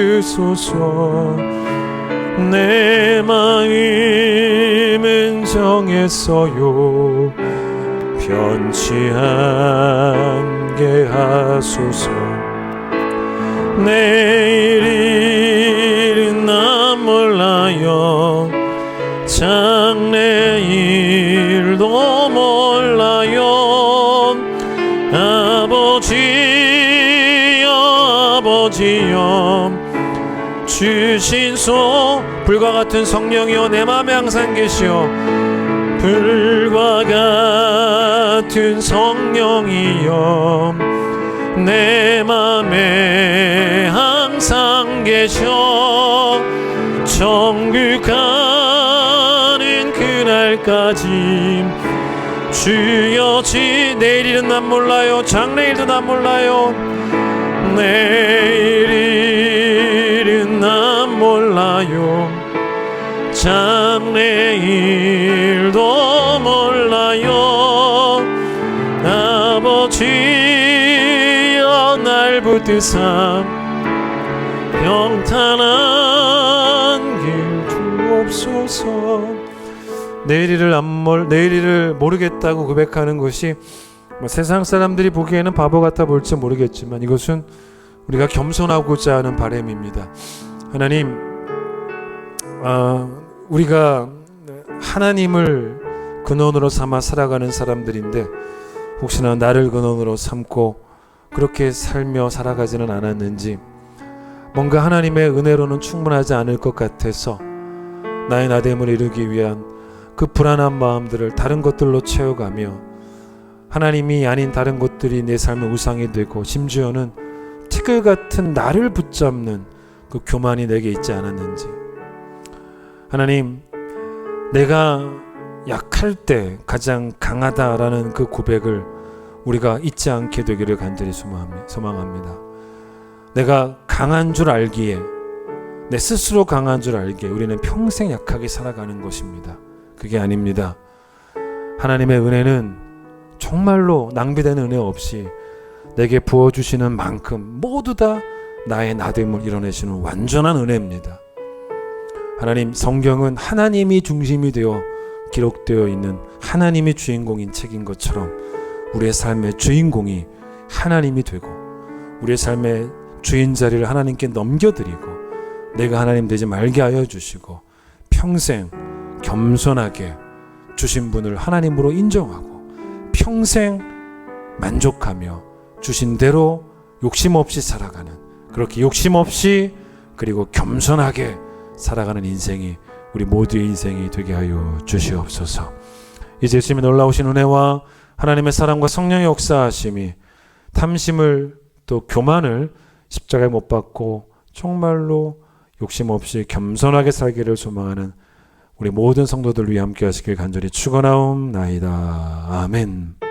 들려주소서 내 마음은 정했어요 변치 않게 하소서 내일은 나 몰라요 장래일도 몰라요 아버지여 주신 소 불과 같은 성령이여 내 맘에 항상 계시오 불과 같은 성령이여 내 맘에 항상 계셔 천국 가는 그날까지 주여 내일은 난 몰라요 장래일도 난 몰라요 내일은 난 몰라요 장래일도 몰라요 아버지여 날 붙드사 평탄한 길 주옵소서. 내일을 모르겠다고 고백하는 것이 세상 사람들이 보기에는 바보 같아 볼지 모르겠지만 이것은 우리가 겸손하고자 하는 바람입니다. 하나님, 우리가 하나님을 근원으로 삼아 살아가는 사람들인데 혹시나 나를 근원으로 삼고 그렇게 살며 살아가지는 않았는지, 뭔가 하나님의 은혜로는 충분하지 않을 것 같아서 나의 나됨을 이루기 위한 그 불안한 마음들을 다른 것들로 채워가며 하나님이 아닌 다른 것들이 내 삶의 우상이 되고 심지어는 티끌 같은 나를 붙잡는 그 교만이 내게 있지 않았는지, 하나님, 내가 약할 때 가장 강하다라는 그 고백을 우리가 잊지 않게 되기를 간절히 소망합니다. 내가 강한 줄 알기에, 내 스스로 강한 줄 알기에 우리는 평생 약하게 살아가는 것입니다. 그게 아닙니다. 하나님의 은혜는 정말로 낭비되는 은혜 없이 내게 부어주시는 만큼 모두 다 나의 나됨을 이뤄내시는 완전한 은혜입니다. 하나님, 성경은 하나님이 중심이 되어 기록되어 있는 하나님이 주인공인 책인 것처럼 우리의 삶의 주인공이 하나님이 되고 우리의 삶의 주인 자리를 하나님께 넘겨드리고 내가 하나님 되지 말게 하여 주시고 평생 겸손하게 주신 분을 하나님으로 인정하고 평생 만족하며 주신 대로 욕심 없이 살아가는, 그렇게 욕심 없이 그리고 겸손하게 살아가는 인생이 우리 모두의 인생이 되게 하여 주시옵소서. 이제 예수님의 놀라우신 은혜와 하나님의 사랑과 성령의 역사하심이 탐심을 또 교만을 십자가에 못 박고 정말로 욕심 없이 겸손하게 살기를 소망하는 우리 모든 성도들 위해 함께 하시길 간절히 축원하옵나이다. 아멘.